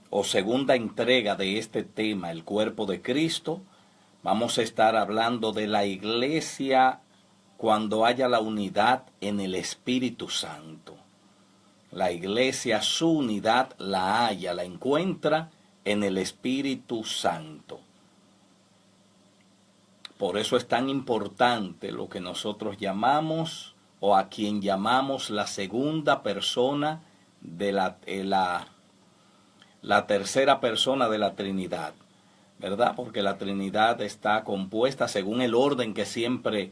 o segunda entrega de este tema, el cuerpo de Cristo. Vamos a estar hablando de la iglesia cuando haya la unidad en el Espíritu Santo. La iglesia, su unidad la halla, la encuentra en el Espíritu Santo. Por eso es tan importante lo que nosotros llamamos, o a quien llamamos la segunda persona de la tercera persona de la Trinidad, ¿verdad? Porque la Trinidad está compuesta según el orden que siempre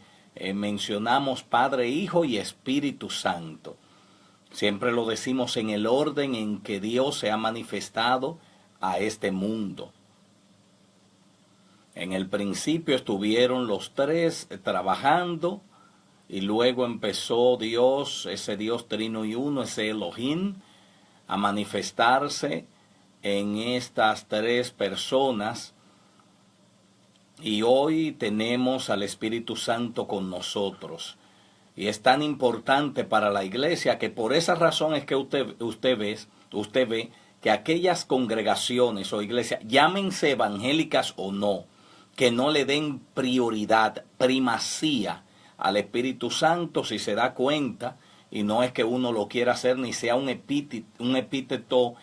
mencionamos: Padre, Hijo y Espíritu Santo. Siempre lo decimos en el orden en que Dios se ha manifestado a este mundo. En el principio estuvieron los tres trabajando, y luego empezó Dios, ese Dios trino y uno, ese Elohim, a manifestarse en estas tres personas. Y hoy tenemos al Espíritu Santo con nosotros. Y es tan importante para la iglesia que por esa razón es que usted ve que aquellas congregaciones o iglesias, llámense evangélicas o no, que no le den prioridad, primacía al Espíritu Santo, si se da cuenta, y no es que uno lo quiera hacer ni sea un epíteto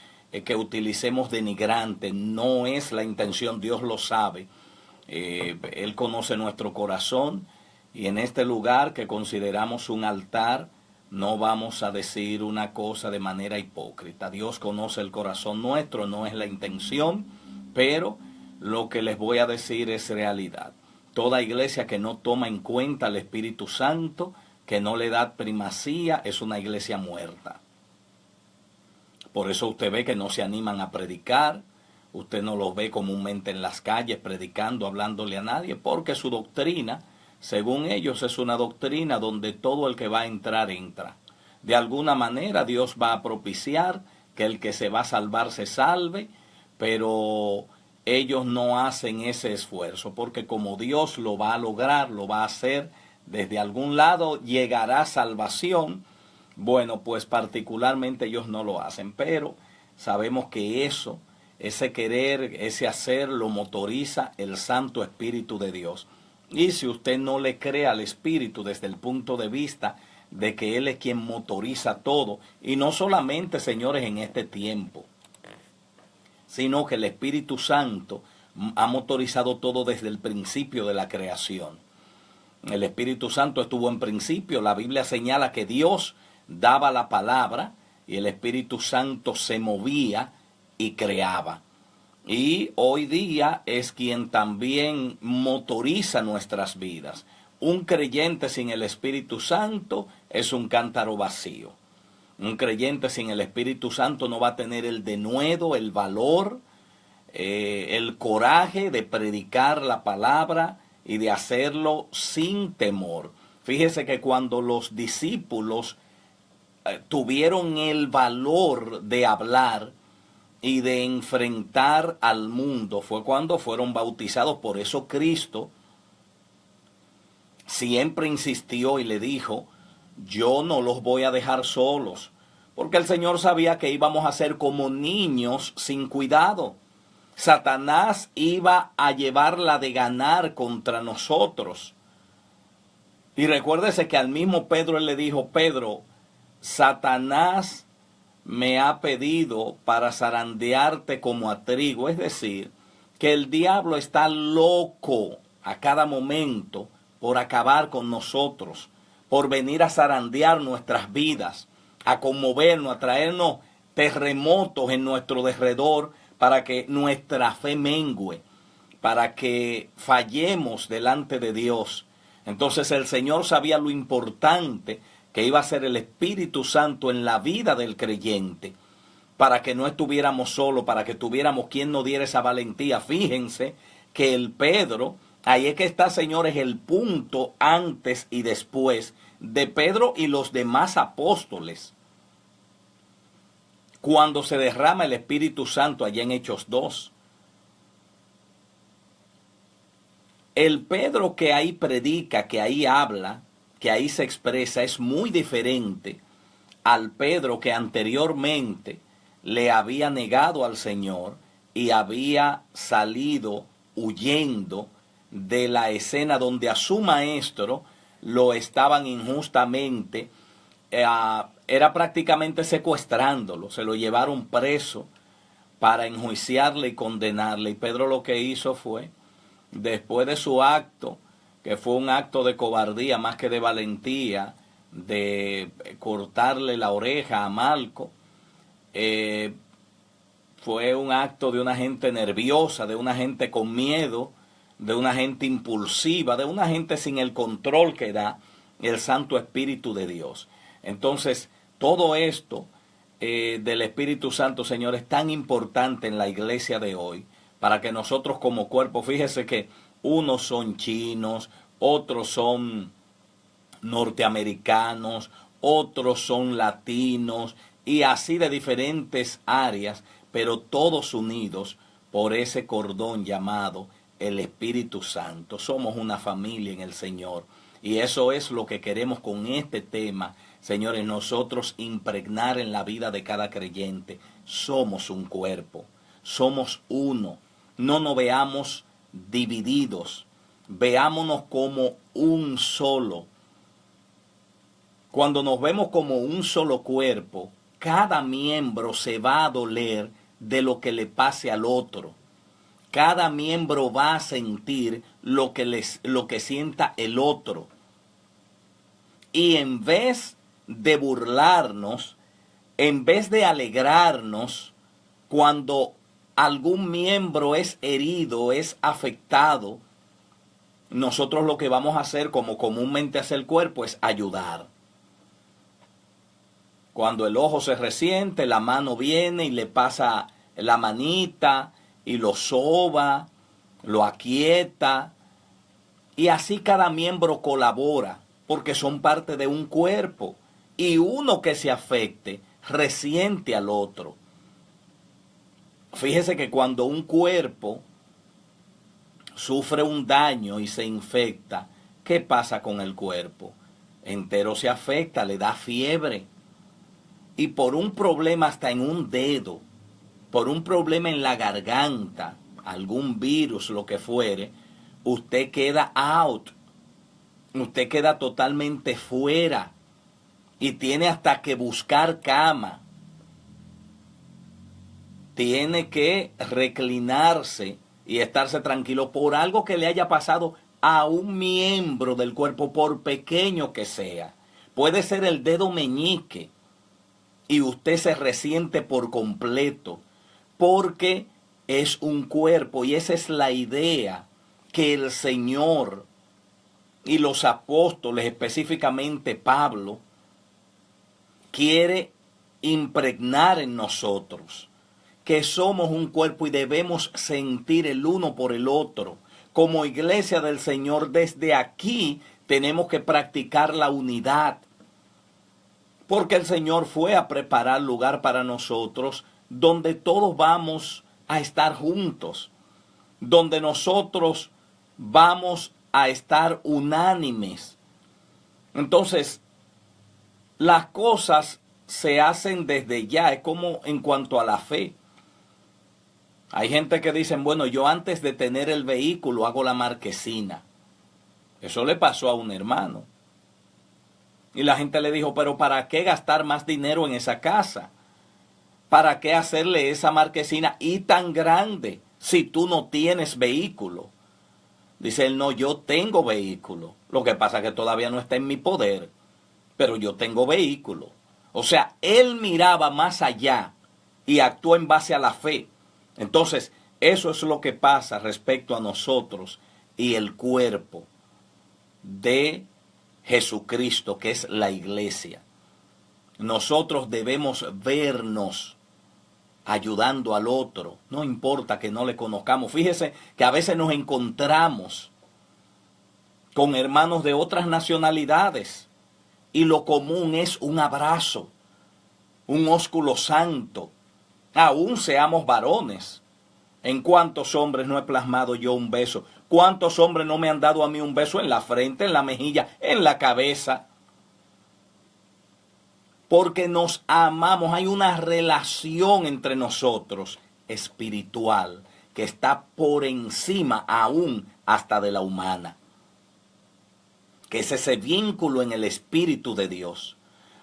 que utilicemos denigrante, no es la intención, Dios lo sabe. Él conoce nuestro corazón, y en este lugar que consideramos un altar no vamos a decir una cosa de manera hipócrita. Dios conoce el corazón nuestro, no es la intención, pero lo que les voy a decir es realidad. Toda iglesia que no toma en cuenta al Espíritu Santo, que no le da primacía, es una iglesia muerta. Por eso usted ve que no se animan a predicar. Usted no los ve comúnmente en las calles predicando, hablándole a nadie, porque su doctrina, según ellos, es una doctrina donde todo el que va a entrar, entra. De alguna manera Dios va a propiciar que el que se va a salvar se salve, pero ellos no hacen ese esfuerzo, porque como Dios lo va a lograr, lo va a hacer, desde algún lado llegará salvación. Bueno, pues particularmente ellos no lo hacen, pero sabemos que ese querer, ese hacer, lo motoriza el Santo Espíritu de Dios. Y si usted no le cree al Espíritu desde el punto de vista de que Él es quien motoriza todo, y no solamente, señores, en este tiempo, sino que el Espíritu Santo ha motorizado todo desde el principio de la creación. El Espíritu Santo estuvo en principio. La Biblia señala que Dios daba la palabra y el Espíritu Santo se movía y creaba. Y hoy día es quien también motoriza nuestras vidas. Un creyente sin el Espíritu Santo es un cántaro vacío. Un creyente sin el Espíritu Santo no va a tener el denuedo, el valor, el coraje de predicar la palabra y de hacerlo sin temor. Fíjese que cuando los discípulos tuvieron el valor de hablar y de enfrentar al mundo, fue cuando fueron bautizados. Por eso Cristo siempre insistió y le dijo: yo no los voy a dejar solos, porque el Señor sabía que íbamos a ser como niños sin cuidado. Satanás iba a llevarla de ganar contra nosotros. Y recuérdese que al mismo Pedro él le dijo: Pedro, Satanás me ha pedido para zarandearte como a trigo. Es decir, que el diablo está loco a cada momento por acabar con nosotros, por venir a zarandear nuestras vidas, a conmovernos, a traernos terremotos en nuestro derredor para que nuestra fe mengüe, para que fallemos delante de Dios. Entonces el Señor sabía lo importante que iba a ser el Espíritu Santo en la vida del creyente, para que no estuviéramos solos, para que tuviéramos quien nos diera esa valentía. Fíjense que el Pedro, ahí es que está, señores, el punto antes y después de Pedro y los demás apóstoles, cuando se derrama el Espíritu Santo allá en Hechos 2. El Pedro que ahí predica, que ahí habla, que ahí se expresa, es muy diferente al Pedro que anteriormente le había negado al Señor y había salido huyendo de la escena donde a su maestro lo estaban injustamente, era prácticamente secuestrándolo, se lo llevaron preso para enjuiciarle y condenarle. Y Pedro lo que hizo fue, después de su acto, que fue un acto de cobardía más que de valentía, de cortarle la oreja a Malco, fue un acto de una gente nerviosa, de una gente con miedo, de una gente impulsiva, de una gente sin el control que da el Santo Espíritu de Dios. Entonces, todo esto del Espíritu Santo, Señor, es tan importante en la iglesia de hoy, para que nosotros como cuerpo, fíjese que unos son chinos, otros son norteamericanos, otros son latinos, y así de diferentes áreas, pero todos unidos por ese cordón llamado el Espíritu Santo. Somos una familia en el Señor, y eso es lo que queremos con este tema, señores, nosotros impregnar en la vida de cada creyente. Somos un cuerpo, somos uno. No nos veamos divididos, veámonos como un solo. Cuando nos vemos como un solo cuerpo, cada miembro se va a doler de lo que le pase al otro. Cada miembro va a sentir lo que sienta el otro. Y en vez de burlarnos, en vez de alegrarnos cuando algún miembro es herido, es afectado, nosotros lo que vamos a hacer, como comúnmente hace el cuerpo, es ayudar. Cuando el ojo se resiente, la mano viene y le pasa la manita y lo soba, lo aquieta, y así cada miembro colabora, porque son parte de un cuerpo, y uno que se afecte resiente al otro. Fíjese que cuando un cuerpo sufre un daño y se infecta, ¿qué pasa con el cuerpo? Entero se afecta, le da fiebre. Y por un problema hasta en un dedo, por un problema en la garganta, algún virus, lo que fuere, usted queda out. Usted queda totalmente fuera y tiene hasta que buscar cama. Tiene que reclinarse y estarse tranquilo por algo que le haya pasado a un miembro del cuerpo, por pequeño que sea. Puede ser el dedo meñique y usted se resiente por completo, porque es un cuerpo, y esa es la idea que el Señor y los apóstoles, específicamente Pablo, quiere impregnar en nosotros, que somos un cuerpo y debemos sentir el uno por el otro. Como iglesia del Señor, desde aquí tenemos que practicar la unidad, porque el Señor fue a preparar lugar para nosotros donde todos vamos a estar juntos, donde nosotros vamos a estar unánimes. Entonces, las cosas se hacen desde ya, es como en cuanto a la fe. Hay gente que dicen, bueno, yo antes de tener el vehículo hago la marquesina. Eso le pasó a un hermano. Y la gente le dijo, pero ¿para qué gastar más dinero en esa casa? ¿Para qué hacerle esa marquesina y tan grande si tú no tienes vehículo? Dice él, no, yo tengo vehículo. Lo que pasa es que todavía no está en mi poder, pero yo tengo vehículo. O sea, él miraba más allá y actuó en base a la fe. Entonces, eso es lo que pasa respecto a nosotros y el cuerpo de Jesucristo, que es la iglesia. Nosotros debemos vernos ayudando al otro, no importa que no le conozcamos. Fíjese que a veces nos encontramos con hermanos de otras nacionalidades y lo común es un abrazo, un ósculo santo, aún seamos varones. ¿En cuántos hombres no he plasmado yo un beso? ¿Cuántos hombres no me han dado a mí un beso en la frente, en la mejilla, en la cabeza? porque nos amamos. Hay una relación entre nosotros espiritual que está por encima aún hasta de la humana, que es ese vínculo en el Espíritu de Dios.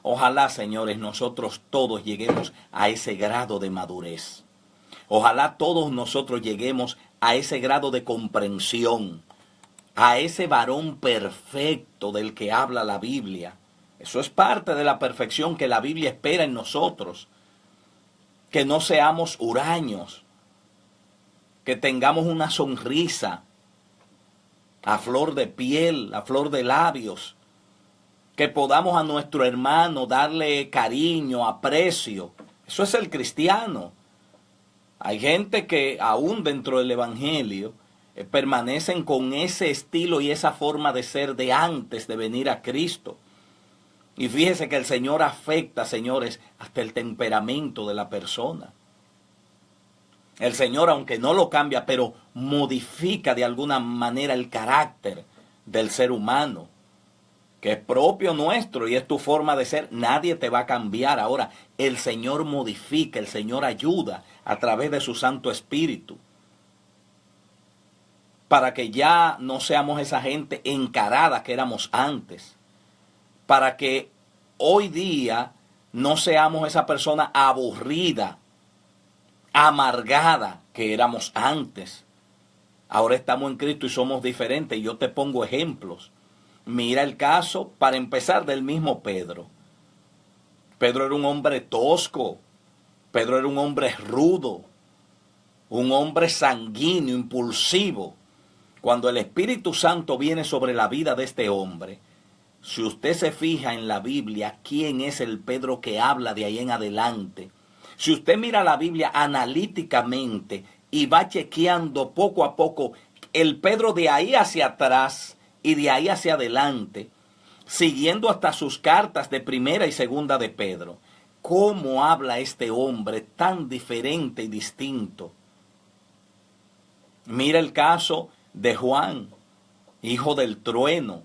Ojalá, señores, nosotros todos lleguemos a ese grado de madurez. Ojalá todos nosotros lleguemos a ese grado de comprensión, a ese varón perfecto del que habla la Biblia. Eso es parte de la perfección que la Biblia espera en nosotros. Que no seamos huraños, que tengamos una sonrisa a flor de piel, a flor de labios, que podamos a nuestro hermano darle cariño, aprecio. Eso es el cristiano. Hay gente que aún dentro del evangelio permanecen con ese estilo y esa forma de ser de antes de venir a Cristo. Y fíjese que el Señor afecta, señores, hasta el temperamento de la persona. El Señor, aunque no lo cambia, pero modifica de alguna manera el carácter del ser humano, que es propio nuestro y es tu forma de ser. Nadie te va a cambiar. Ahora, el Señor modifica, el Señor ayuda a través de su Santo Espíritu, para que ya no seamos esa gente encarada que éramos antes, para que hoy día no seamos esa persona aburrida, amargada que éramos antes. Ahora estamos en Cristo y somos diferentes. Y yo te pongo ejemplos. Mira el caso, para empezar, del mismo Pedro. Pedro era un hombre tosco. Pedro era un hombre rudo. Un hombre sanguíneo, impulsivo. Cuando el Espíritu Santo viene sobre la vida de este hombre, si usted se fija en la Biblia, ¿quién es el Pedro que habla de ahí en adelante? Si usted mira la Biblia analíticamente y va chequeando poco a poco el Pedro de ahí hacia atrás y de ahí hacia adelante, siguiendo hasta sus cartas de primera y segunda de Pedro, ¿cómo habla este hombre tan diferente y distinto? Mira el caso de Juan, hijo del trueno.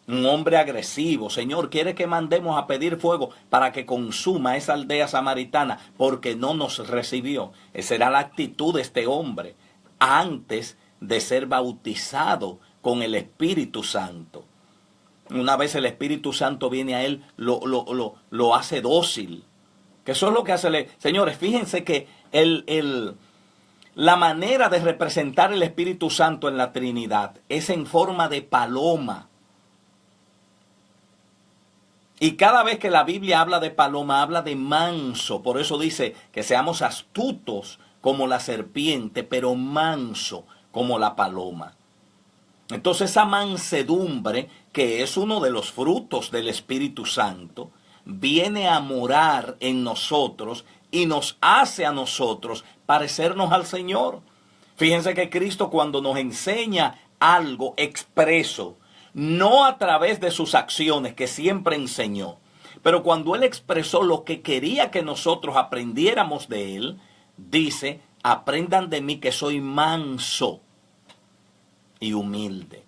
Un hombre agresivo. Señor, quiere que mandemos a pedir fuego para que consuma esa aldea samaritana porque no nos recibió. Esa era la actitud de este hombre antes de ser bautizado con el Espíritu Santo. Una vez el Espíritu Santo viene a él, lo hace dócil. Que eso es lo que hace. Señores, fíjense que la manera de representar el Espíritu Santo en la Trinidad es en forma de paloma. Y cada vez que la Biblia habla de paloma, habla de manso. Por eso dice que seamos astutos como la serpiente, pero manso como la paloma. Entonces esa mansedumbre, que es uno de los frutos del Espíritu Santo, viene a morar en nosotros y nos hace a nosotros parecernos al Señor. Fíjense que Cristo, cuando nos enseña algo expreso, no a través de sus acciones que siempre enseñó, pero cuando Él expresó lo que quería que nosotros aprendiéramos de Él, dice: aprendan de mí que soy manso y humilde.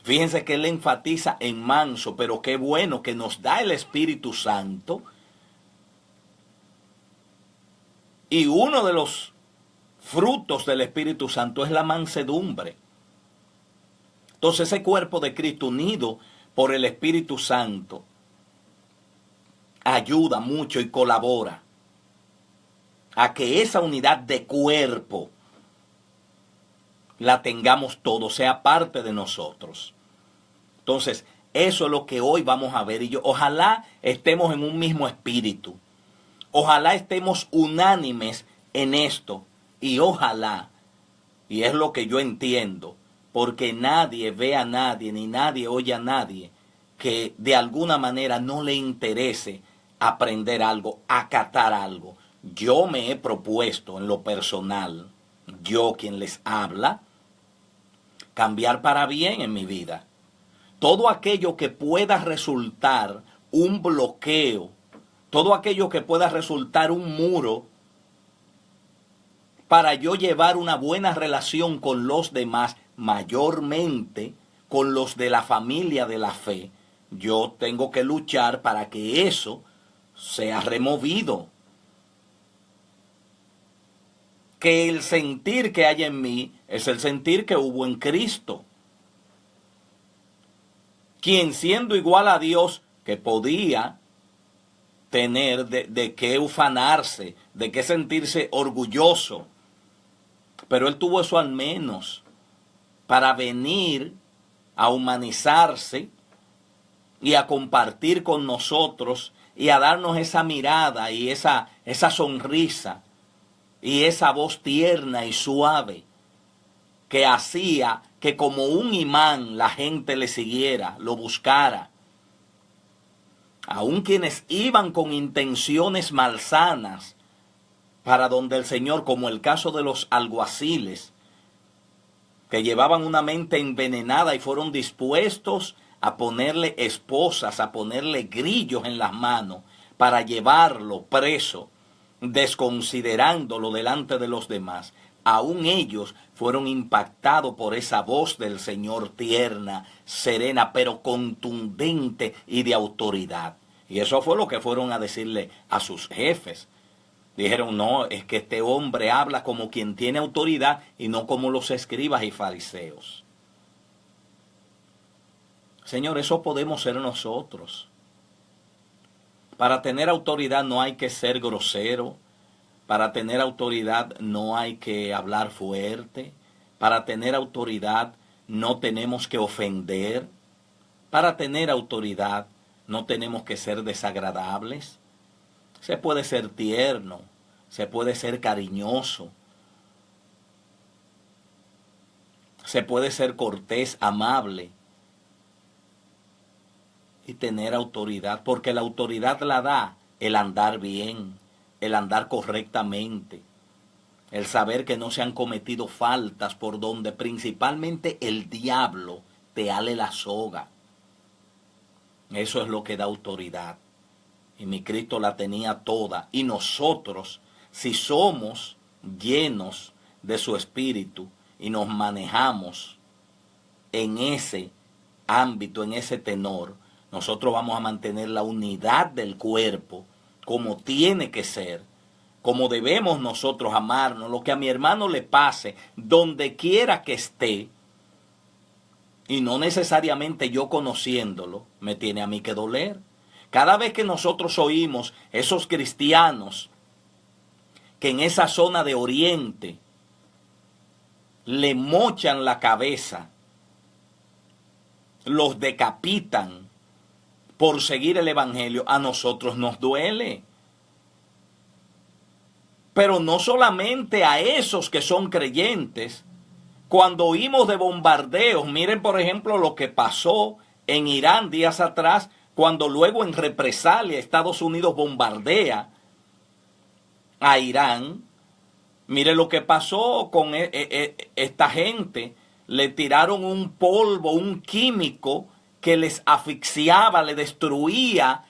Fíjense que Él enfatiza en manso, pero qué bueno que nos da el Espíritu Santo. Y uno de los frutos del Espíritu Santo es la mansedumbre. Entonces ese cuerpo de Cristo unido por el Espíritu Santo ayuda mucho y colabora a que esa unidad de cuerpo la tengamos todos, sea parte de nosotros. Entonces eso es lo que hoy vamos a ver. Y ojalá estemos en un mismo espíritu. Ojalá estemos unánimes en esto. Y ojalá, y es lo que yo entiendo, porque nadie ve a nadie, ni nadie oye a nadie, que de alguna manera no le interese aprender algo, acatar algo. Yo me he propuesto en lo personal, yo quien les habla, cambiar para bien en mi vida. Todo aquello que pueda resultar un bloqueo, todo aquello que pueda resultar un muro para yo llevar una buena relación con los demás, mayormente con los de la familia de la fe, yo tengo que luchar para que eso sea removido. Que el sentir que hay en mí es el sentir que hubo en Cristo, quien siendo igual a Dios, que podía tener de qué ufanarse, de qué sentirse orgulloso, pero él tuvo eso al menos para venir a humanizarse y a compartir con nosotros y a darnos esa mirada y esa sonrisa y esa voz tierna y suave que hacía que como un imán la gente le siguiera, lo buscara. Aun quienes iban con intenciones malsanas para donde el Señor, como el caso de los alguaciles, que llevaban una mente envenenada y fueron dispuestos a ponerle esposas, a ponerle grillos en las manos para llevarlo preso, desconsiderándolo delante de los demás. Aún ellos fueron impactados por esa voz del Señor tierna, serena, pero contundente y de autoridad. Y eso fue lo que fueron a decirle a sus jefes. Dijeron, no, es que este hombre habla como quien tiene autoridad y no como los escribas y fariseos. Señor, eso podemos ser nosotros. Para tener autoridad no hay que ser grosero. Para tener autoridad no hay que hablar fuerte. Para tener autoridad no tenemos que ofender. Para tener autoridad no tenemos que ser desagradables. Se puede ser tierno, se puede ser cariñoso, se puede ser cortés, amable y tener autoridad, porque la autoridad la da el andar bien, el andar correctamente, el saber que no se han cometido faltas por donde principalmente el diablo te ale la soga. Eso es lo que da autoridad. Y mi Cristo la tenía toda. Y nosotros, si somos llenos de su Espíritu y nos manejamos en ese ámbito, en ese tenor, nosotros vamos a mantener la unidad del cuerpo como tiene que ser, como debemos nosotros amarnos. Lo que a mi hermano le pase, donde quiera que esté, y no necesariamente yo conociéndolo, me tiene a mí que doler. Cada vez que nosotros oímos esos cristianos que en esa zona de Oriente le mochan la cabeza, los decapitan por seguir el Evangelio, a nosotros nos duele. Pero no solamente a esos que son creyentes. Cuando oímos de bombardeos, miren por ejemplo lo que pasó en Irán días atrás, cuando luego en represalia Estados Unidos bombardea a Irán. Mire lo que pasó con esta gente. Le tiraron un polvo, un químico que les asfixiaba, le destruía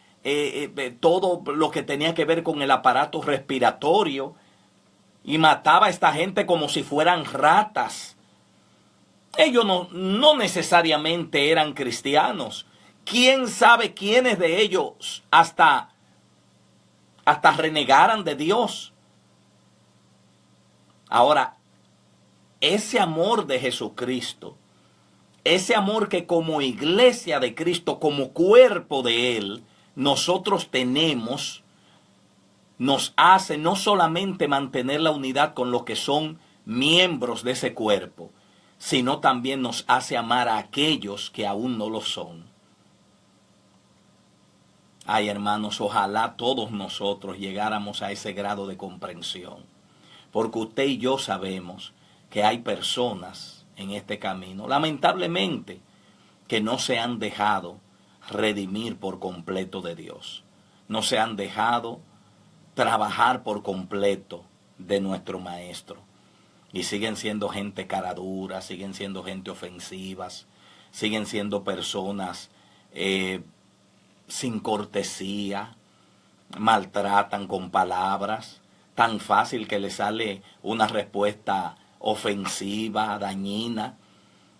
todo lo que tenía que ver con el aparato respiratorio y mataba a esta gente como si fueran ratas. Ellos no necesariamente eran cristianos. ¿Quién sabe quiénes de ellos hasta renegaran de Dios? Ahora, ese amor de Jesucristo, ese amor que como iglesia de Cristo, como cuerpo de Él, nosotros tenemos, nos hace no solamente mantener la unidad con los que son miembros de ese cuerpo, sino también nos hace amar a aquellos que aún no lo son. Ay, hermanos, ojalá todos nosotros llegáramos a ese grado de comprensión, porque usted y yo sabemos que hay personas en este camino, lamentablemente, que no se han dejado redimir por completo de Dios, no se han dejado trabajar por completo de nuestro Maestro, y siguen siendo gente cara dura, siguen siendo gente ofensivas, siguen siendo personas sin cortesía, maltratan con palabras, tan fácil que les sale una respuesta ofensiva, dañina.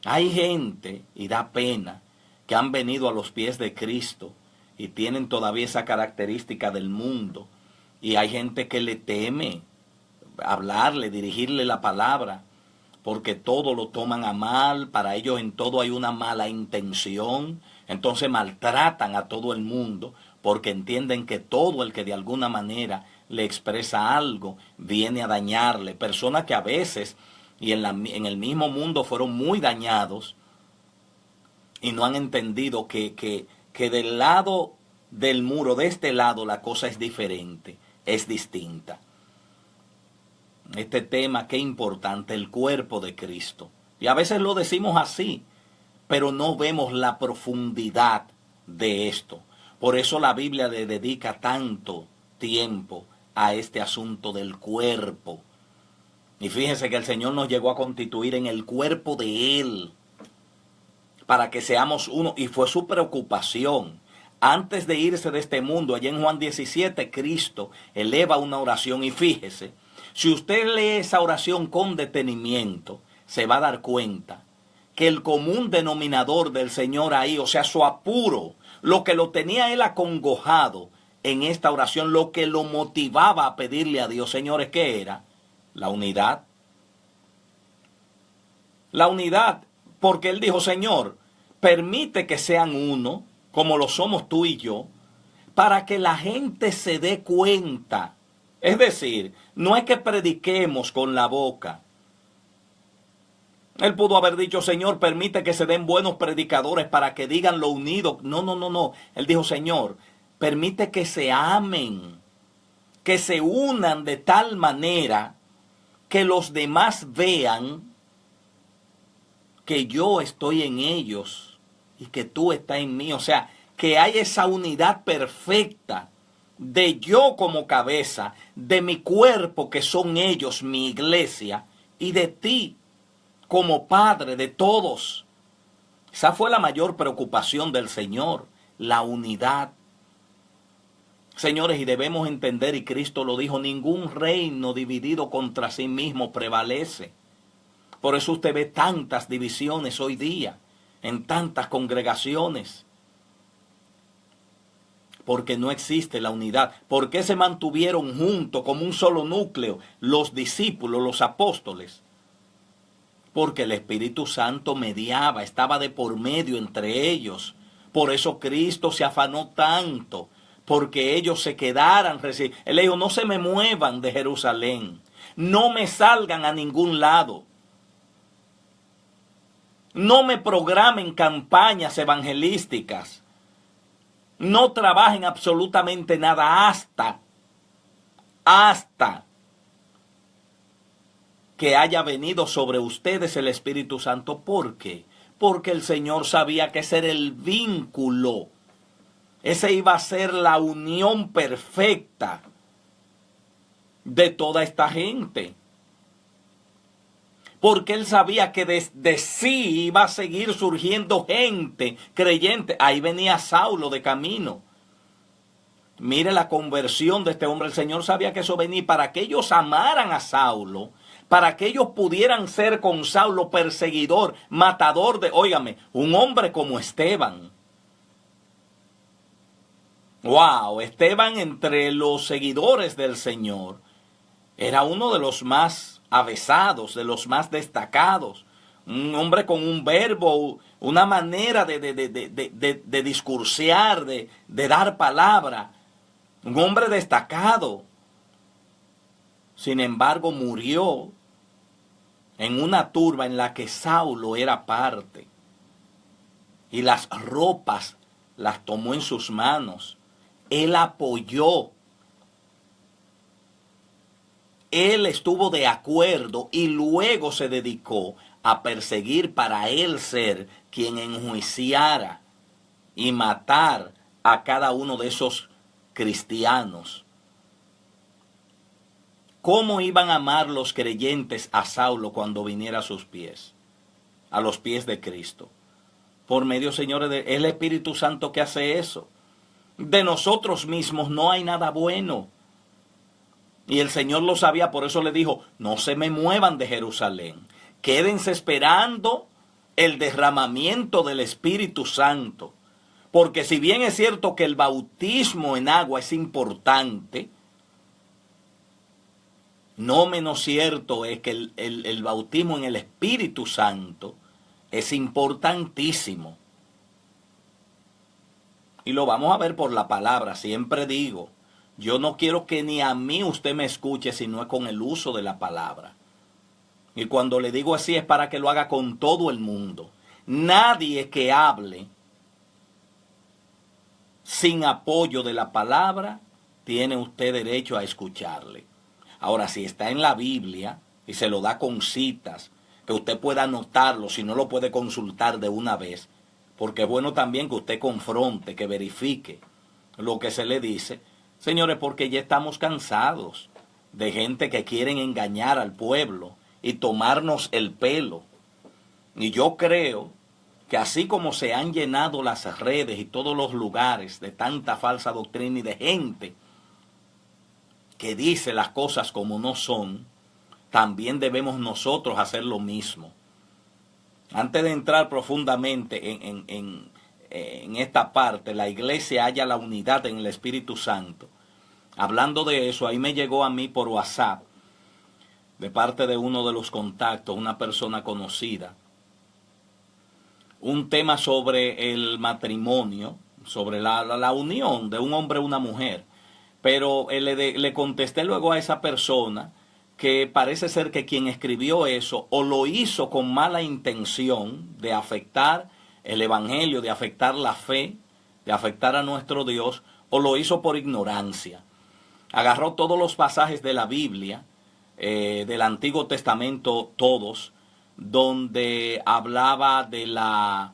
Hay gente, y da pena, que han venido a los pies de Cristo y tienen todavía esa característica del mundo. Y hay gente que le teme hablarle, dirigirle la palabra, porque todo lo toman a mal, para ellos en todo hay una mala intención, entonces maltratan a todo el mundo, porque entienden que todo el que de alguna manera le expresa algo viene a dañarle. Personas que a veces y en el mismo mundo fueron muy dañados y no han entendido que del lado del muro, de este lado, la cosa es diferente, es distinta. Este tema, qué importante, el cuerpo de Cristo. Y a veces lo decimos así, pero no vemos la profundidad de esto. Por eso la Biblia le dedica tanto tiempo a este asunto del cuerpo. Y fíjense que el Señor nos llegó a constituir en el cuerpo de Él, para que seamos uno. Y fue su preocupación. Antes de irse de este mundo, allá en Juan 17, Cristo eleva una oración. Y fíjese, si usted lee esa oración con detenimiento, se va a dar cuenta que el común denominador del Señor ahí, o sea, su apuro, lo que lo tenía él acongojado en esta oración, lo que lo motivaba a pedirle a Dios, señores, ¿qué era? La unidad. La unidad, porque él dijo, Señor, permite que sean uno, como lo somos tú y yo, para que la gente se dé cuenta. Es decir, no es que prediquemos con la boca. Él pudo haber dicho, Señor, permite que se den buenos predicadores para que digan lo unido. No. Él dijo, Señor, permite que se amen, que se unan de tal manera que los demás vean que yo estoy en ellos y que tú estás en mí. O sea, que hay esa unidad perfecta de yo como cabeza, de mi cuerpo que son ellos, mi iglesia, y de ti como Padre de todos. Esa fue la mayor preocupación del Señor, la unidad. Señores, y debemos entender, y Cristo lo dijo, ningún reino dividido contra sí mismo prevalece. Por eso usted ve tantas divisiones hoy día, en tantas congregaciones. Porque no existe la unidad. ¿Por qué se mantuvieron juntos como un solo núcleo los discípulos, los apóstoles? Porque el Espíritu Santo mediaba, estaba de por medio entre ellos. Por eso Cristo se afanó tanto, porque ellos se quedaran. Él dijo, no se me muevan de Jerusalén, no me salgan a ningún lado. No me programen campañas evangelísticas. No trabajen absolutamente nada hasta que haya venido sobre ustedes el Espíritu Santo. ¿Por qué? Porque el Señor sabía que ese era el vínculo. Ese iba a ser la unión perfecta de toda esta gente. Porque él sabía que desde sí iba a seguir surgiendo gente creyente. Ahí venía Saulo de camino. Mire la conversión de este hombre. El Señor sabía que eso venía para que ellos amaran a Saulo, para que ellos pudieran ser con Saulo perseguidor, matador de, óigame, un hombre como Esteban. Wow, Esteban entre los seguidores del Señor era uno de los más avesados, de los más destacados. Un hombre con un verbo, una manera de discursear, de dar palabra. Un hombre destacado. Sin embargo, murió en una turba en la que Saulo era parte. Y las ropas las tomó en sus manos. Él apoyó. Él estuvo de acuerdo y luego se dedicó a perseguir para él ser quien enjuiciara y matar a cada uno de esos cristianos. ¿Cómo iban a amar los creyentes a Saulo cuando viniera a sus pies? A los pies de Cristo. Por medio, señores, del Espíritu Santo que hace eso. De nosotros mismos no hay nada bueno. Y el Señor lo sabía, por eso le dijo, no se me muevan de Jerusalén. Quédense esperando el derramamiento del Espíritu Santo. Porque si bien es cierto que el bautismo en agua es importante, no menos cierto es que el bautismo en el Espíritu Santo es importantísimo. Y lo vamos a ver por la palabra. Siempre digo, yo no quiero que ni a mí usted me escuche si no es con el uso de la palabra. Y cuando le digo así es para que lo haga con todo el mundo. Nadie que hable sin apoyo de la palabra tiene usted derecho a escucharle. Ahora, si está en la Biblia y se lo da con citas, que usted pueda anotarlo, si no lo puede consultar de una vez, porque es bueno también que usted confronte, que verifique lo que se le dice. Señores, porque ya estamos cansados de gente que quieren engañar al pueblo y tomarnos el pelo. Y yo creo que así como se han llenado las redes y todos los lugares de tanta falsa doctrina y de gente que dice las cosas como no son, también debemos nosotros hacer lo mismo. Antes de entrar profundamente en esta parte, la iglesia halla la unidad en el Espíritu Santo. Hablando de eso, ahí me llegó a mí por WhatsApp, de parte de uno de los contactos, una persona conocida, un tema sobre el matrimonio, sobre la unión de un hombre y una mujer. Pero le contesté luego a esa persona que parece ser que quien escribió eso o lo hizo con mala intención de afectar el evangelio, de afectar la fe, de afectar a nuestro Dios, o lo hizo por ignorancia. Agarró todos los pasajes de la Biblia, del Antiguo Testamento, todos, donde hablaba de la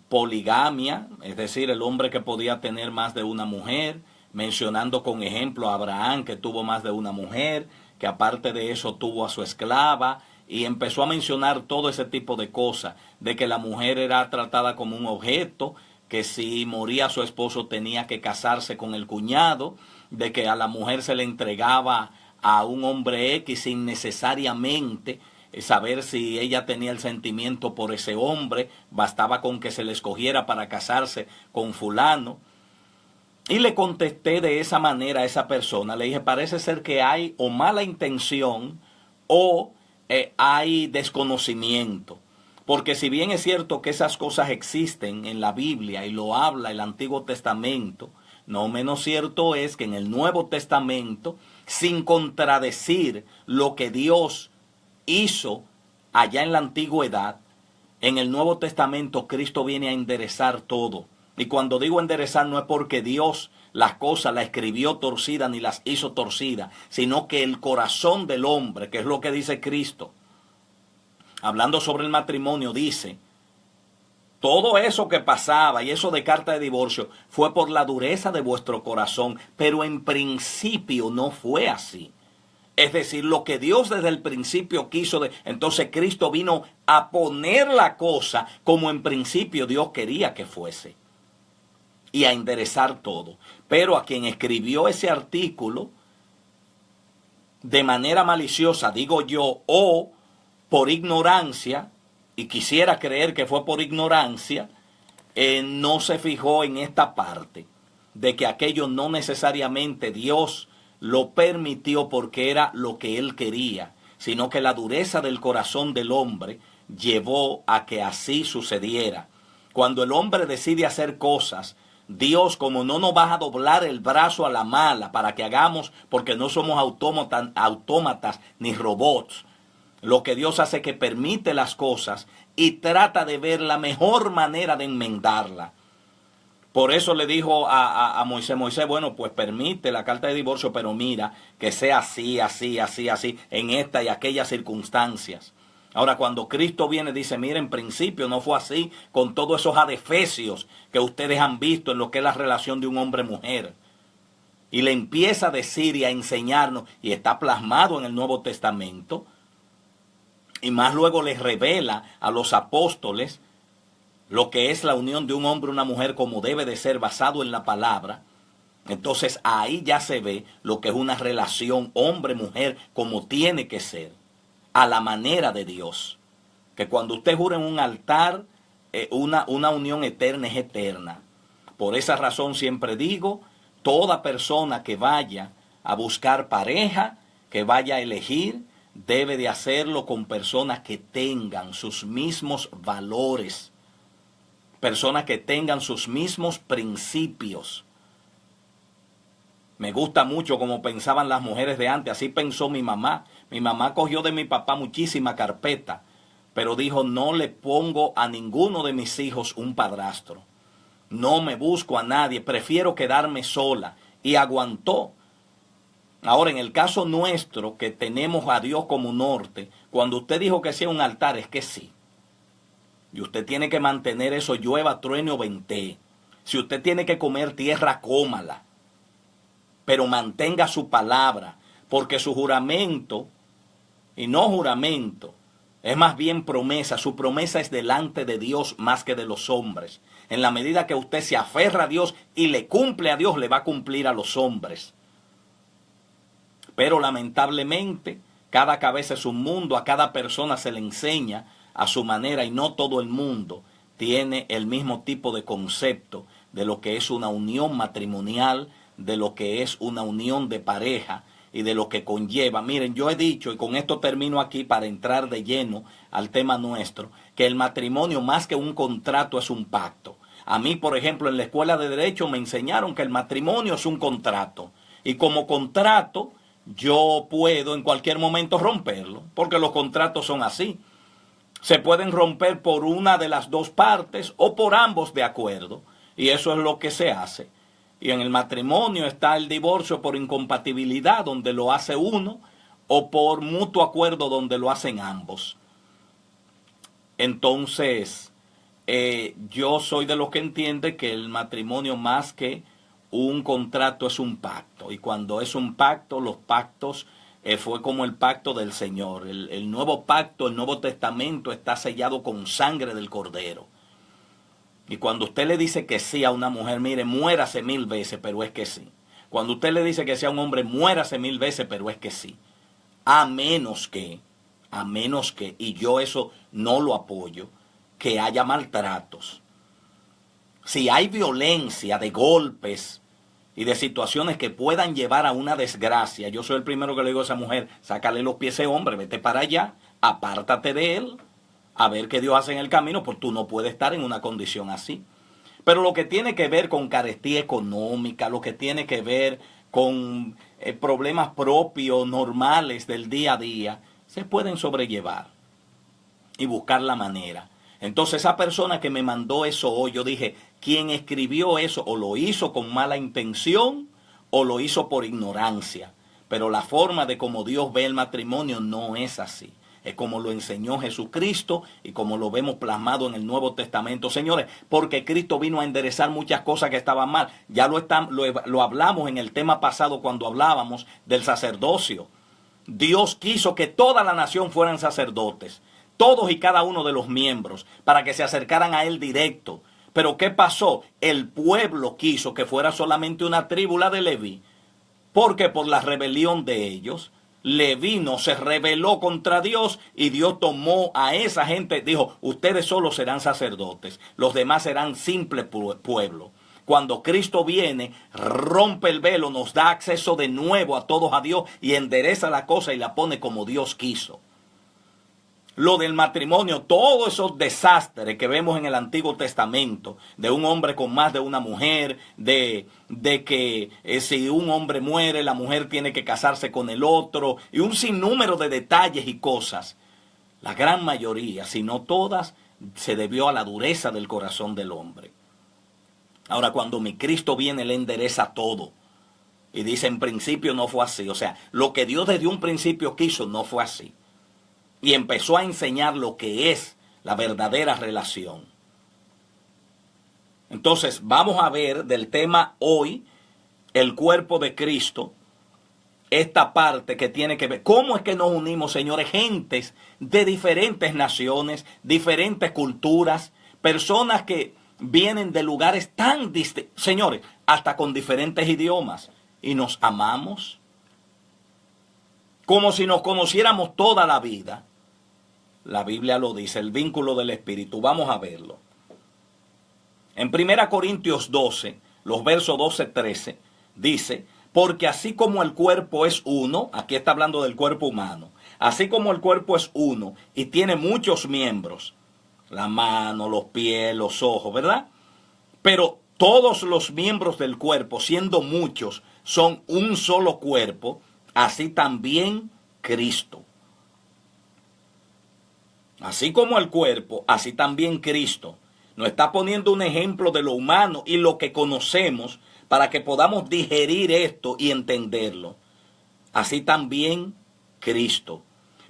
poligamia, es decir, el hombre que podía tener más de una mujer, mencionando con ejemplo a Abraham, que tuvo más de una mujer, que aparte de eso tuvo a su esclava, y empezó a mencionar todo ese tipo de cosas, de que la mujer era tratada como un objeto, que si moría su esposo tenía que casarse con el cuñado, de que a la mujer se le entregaba a un hombre X sin necesariamente saber si ella tenía el sentimiento por ese hombre, bastaba con que se le escogiera para casarse con fulano. Y le contesté de esa manera a esa persona, le dije, parece ser que hay o mala intención o hay desconocimiento. Porque si bien es cierto que esas cosas existen en la Biblia y lo habla el Antiguo Testamento, no menos cierto es que en el Nuevo Testamento, sin contradecir lo que Dios hizo allá en la antigüedad, en el Nuevo Testamento Cristo viene a enderezar todo. Y cuando digo enderezar no es porque Dios las cosas las escribió torcidas ni las hizo torcidas, sino que el corazón del hombre, que es lo que dice Cristo, hablando sobre el matrimonio, dice, todo eso que pasaba y eso de carta de divorcio fue por la dureza de vuestro corazón, pero en principio no fue así. Es decir, lo que Dios desde el principio quiso, entonces Cristo vino a poner la cosa como en principio Dios quería que fuese y a enderezar todo. Pero a quien escribió ese artículo de manera maliciosa, digo yo, o por ignorancia, y quisiera creer que fue por ignorancia, no se fijó en esta parte de que aquello no necesariamente Dios lo permitió porque era lo que él quería, sino que la dureza del corazón del hombre llevó a que así sucediera. Cuando el hombre decide hacer cosas, Dios, como no nos va a doblar el brazo a la mala para que hagamos, porque no somos autómatas ni robots, lo que Dios hace es que permite las cosas y trata de ver la mejor manera de enmendarla. Por eso le dijo a Moisés, bueno, pues permite la carta de divorcio, pero mira, que sea así, así, así, así, en esta y aquellas circunstancias. Ahora, cuando Cristo viene, dice, mira, en principio no fue así, con todos esos adefesios que ustedes han visto en lo que es la relación de un hombre-mujer. Y le empieza a decir y a enseñarnos, y está plasmado en el Nuevo Testamento, y más luego les revela a los apóstoles lo que es la unión de un hombre y una mujer como debe de ser basado en la palabra. Entonces ahí ya se ve lo que es una relación hombre-mujer como tiene que ser, a la manera de Dios. que cuando usted jura en un altar, una unión eterna es eterna. Por esa razón siempre digo, toda persona que vaya a buscar pareja, que vaya a elegir, debe de hacerlo con personas que tengan sus mismos valores, personas que tengan sus mismos principios. Me gusta mucho como pensaban las mujeres de antes, así pensó mi mamá. Mi mamá cogió de mi papá muchísima carpeta, pero dijo, no le pongo a ninguno de mis hijos un padrastro. No me busco a nadie, prefiero quedarme sola. Y aguantó. Ahora, en el caso nuestro, que tenemos a Dios como norte, cuando usted dijo que sea un altar, es que sí. Y usted tiene que mantener eso, llueva, truene o ventee. Si usted tiene que comer tierra, cómala. Pero mantenga su palabra, porque su juramento, y no juramento, es más bien promesa. Su promesa es delante de Dios más que de los hombres. En la medida que usted se aferra a Dios y le cumple a Dios, le va a cumplir a los hombres. Pero lamentablemente, cada cabeza es un mundo, a cada persona se le enseña a su manera y no todo el mundo tiene el mismo tipo de concepto de lo que es una unión matrimonial, de lo que es una unión de pareja y de lo que conlleva. Miren, yo he dicho, y con esto termino aquí para entrar de lleno al tema nuestro, que el matrimonio más que un contrato es un pacto. A mí, por ejemplo, en la escuela de Derecho me enseñaron que el matrimonio es un contrato. Y como contrato, yo puedo en cualquier momento romperlo, porque los contratos son así. Se pueden romper por una de las dos partes o por ambos de acuerdo. Y eso es lo que se hace. Y en el matrimonio está el divorcio por incompatibilidad, donde lo hace uno, o por mutuo acuerdo, donde lo hacen ambos. Entonces, yo soy de los que entiende que el matrimonio más que un contrato es un pacto. Y cuando es un pacto, los pactos fue como el pacto del Señor. El nuevo pacto, el Nuevo Testamento está sellado con sangre del Cordero. Y cuando usted le dice que sí a una mujer, mire, muérase 1000 veces, pero es que sí. Cuando usted le dice que sí a un hombre, muérase 1000 veces, pero es que sí. A menos que, y yo eso no lo apoyo, que haya maltratos. Si hay violencia de golpes y de situaciones que puedan llevar a una desgracia, yo soy el primero que le digo a esa mujer, sácale los pies a ese hombre, vete para allá, apártate de él, a ver qué Dios hace en el camino, pues tú no puedes estar en una condición así. Pero lo que tiene que ver con carestía económica, lo que tiene que ver con problemas propios, normales del día a día, se pueden sobrellevar y buscar la manera. Entonces esa persona que me mandó eso hoy, yo dije, quien escribió eso o lo hizo con mala intención o lo hizo por ignorancia. Pero la forma de cómo Dios ve el matrimonio no es así. Es como lo enseñó Jesucristo y como lo vemos plasmado en el Nuevo Testamento. Señores, porque Cristo vino a enderezar muchas cosas que estaban mal. Ya lo hablamos en el tema pasado cuando hablábamos del sacerdocio. Dios quiso que toda la nación fueran sacerdotes, todos y cada uno de los miembros, para que se acercaran a Él directo. Pero ¿qué pasó? El pueblo quiso que fuera solamente una tribu, la de Leví, porque por la rebelión de ellos, Leví no se rebeló contra Dios y Dios tomó a esa gente, dijo, ustedes solo serán sacerdotes, los demás serán simple pueblo. Cuando Cristo viene, rompe el velo, nos da acceso de nuevo a todos a Dios y endereza la cosa y la pone como Dios quiso. Lo del matrimonio, todos esos desastres que vemos en el Antiguo Testamento, de un hombre con más de una mujer, de que si un hombre muere, la mujer tiene que casarse con el otro, y un sinnúmero de detalles y cosas. La gran mayoría, si no todas, se debió a la dureza del corazón del hombre. Ahora, cuando mi Cristo viene, Él endereza todo. Y dice, en principio no fue así. O sea, lo que Dios desde un principio quiso no fue así. Y empezó a enseñar lo que es la verdadera relación. Entonces, vamos a ver del tema hoy, el cuerpo de Cristo, esta parte que tiene que ver. ¿Cómo es que nos unimos, señores? Gentes de diferentes naciones, diferentes culturas, personas que vienen de lugares tan distintos, señores, hasta con diferentes idiomas. Y nos amamos como si nos conociéramos toda la vida. La Biblia lo dice, el vínculo del Espíritu. Vamos a verlo. En 1 Corintios 12, los versos 12-13, dice, porque así como el cuerpo es uno, aquí está hablando del cuerpo humano, así como el cuerpo es uno y tiene muchos miembros, la mano, los pies, los ojos, ¿verdad? Pero todos los miembros del cuerpo, siendo muchos, son un solo cuerpo, así también Cristo. Así como el cuerpo, así también Cristo. Nos está poniendo un ejemplo de lo humano y lo que conocemos para que podamos digerir esto y entenderlo. Así también Cristo.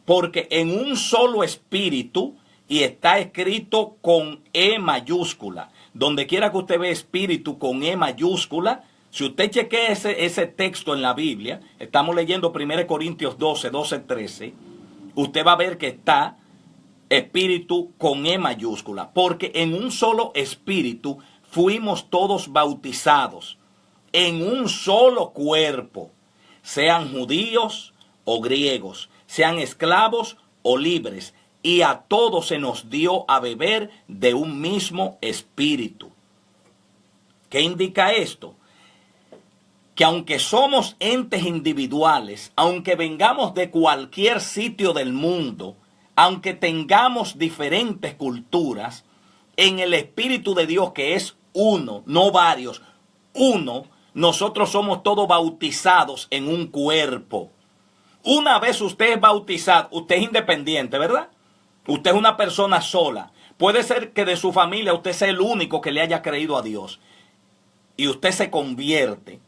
Porque en un solo espíritu, y está escrito con E mayúscula, donde quiera que usted vea espíritu con E mayúscula, si usted chequea ese texto en la Biblia, estamos leyendo 1 Corintios 12, 13, usted va a ver que está espíritu con E mayúscula, porque en un solo espíritu fuimos todos bautizados, en un solo cuerpo, sean judíos o griegos, sean esclavos o libres, y a todos se nos dio a beber de un mismo espíritu. ¿Qué indica esto? Que aunque somos entes individuales, aunque vengamos de cualquier sitio del mundo, aunque tengamos diferentes culturas, en el Espíritu de Dios, que es uno, no varios, uno, nosotros somos todos bautizados en un cuerpo. Una vez usted es bautizado, usted es independiente, ¿verdad? Usted es una persona sola. Puede ser que de su familia usted sea el único que le haya creído a Dios. Y usted se convierte.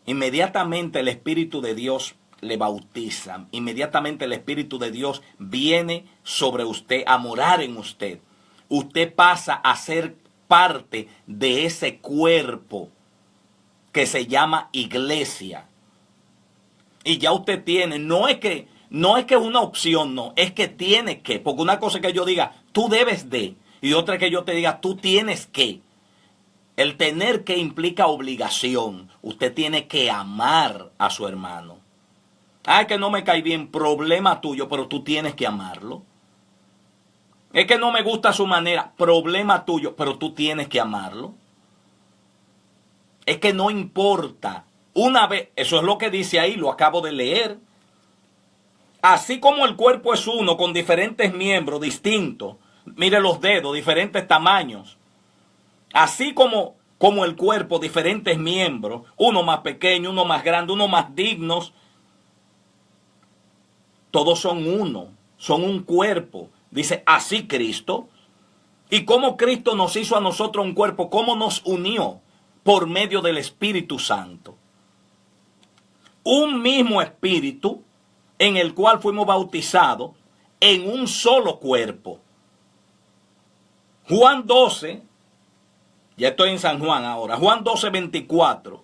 Inmediatamente el Espíritu de Dios le bautiza. Inmediatamente el Espíritu de Dios viene sobre usted, a morar en usted. Usted pasa a ser parte de ese cuerpo que se llama iglesia. Y ya usted tiene, no es que es una opción, no, es que tiene que, porque una cosa es que yo diga, tú debes de, y otra es que yo te diga, tú tienes que. El tener que implica obligación. Usted tiene que amar a su hermano. Ah, es que no me cae bien, problema tuyo, pero tú tienes que amarlo. Es que no me gusta su manera, problema tuyo, pero tú tienes que amarlo. Es que no importa. Una vez, eso es lo que dice ahí, lo acabo de leer. Así como el cuerpo es uno con diferentes miembros distintos, mire los dedos, diferentes tamaños. Así como el cuerpo, diferentes miembros, uno más pequeño, uno más grande, uno más dignos. Todos son uno, son un cuerpo. Dice, así Cristo. Y como Cristo nos hizo a nosotros un cuerpo, cómo nos unió por medio del Espíritu Santo. Un mismo Espíritu en el cual fuimos bautizados en un solo cuerpo. Juan 12, ya estoy en San Juan ahora, Juan 12, 24,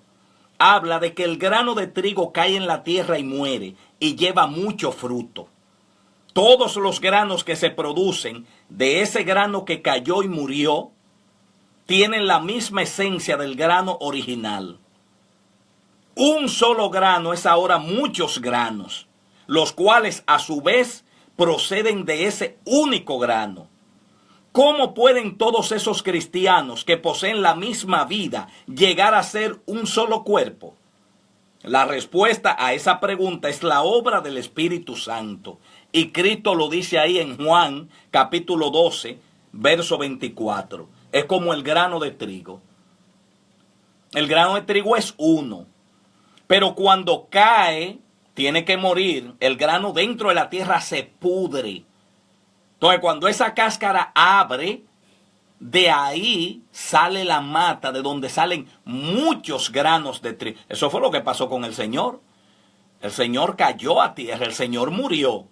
habla de que el grano de trigo cae en la tierra y muere y lleva mucho fruto. Todos los granos que se producen de ese grano que cayó y murió tienen la misma esencia del grano original. Un solo grano es ahora muchos granos, los cuales a su vez proceden de ese único grano. ¿Cómo pueden todos esos cristianos que poseen la misma vida llegar a ser un solo cuerpo? La respuesta a esa pregunta es la obra del Espíritu Santo. Y Cristo lo dice ahí en Juan capítulo 12, verso 24. Es como el grano de trigo. El grano de trigo es uno. Pero cuando cae, tiene que morir. El grano dentro de la tierra se pudre. Entonces, cuando esa cáscara abre, de ahí sale la mata, de donde salen muchos granos de trigo. Eso fue lo que pasó con el Señor. El Señor cayó a tierra, el Señor murió.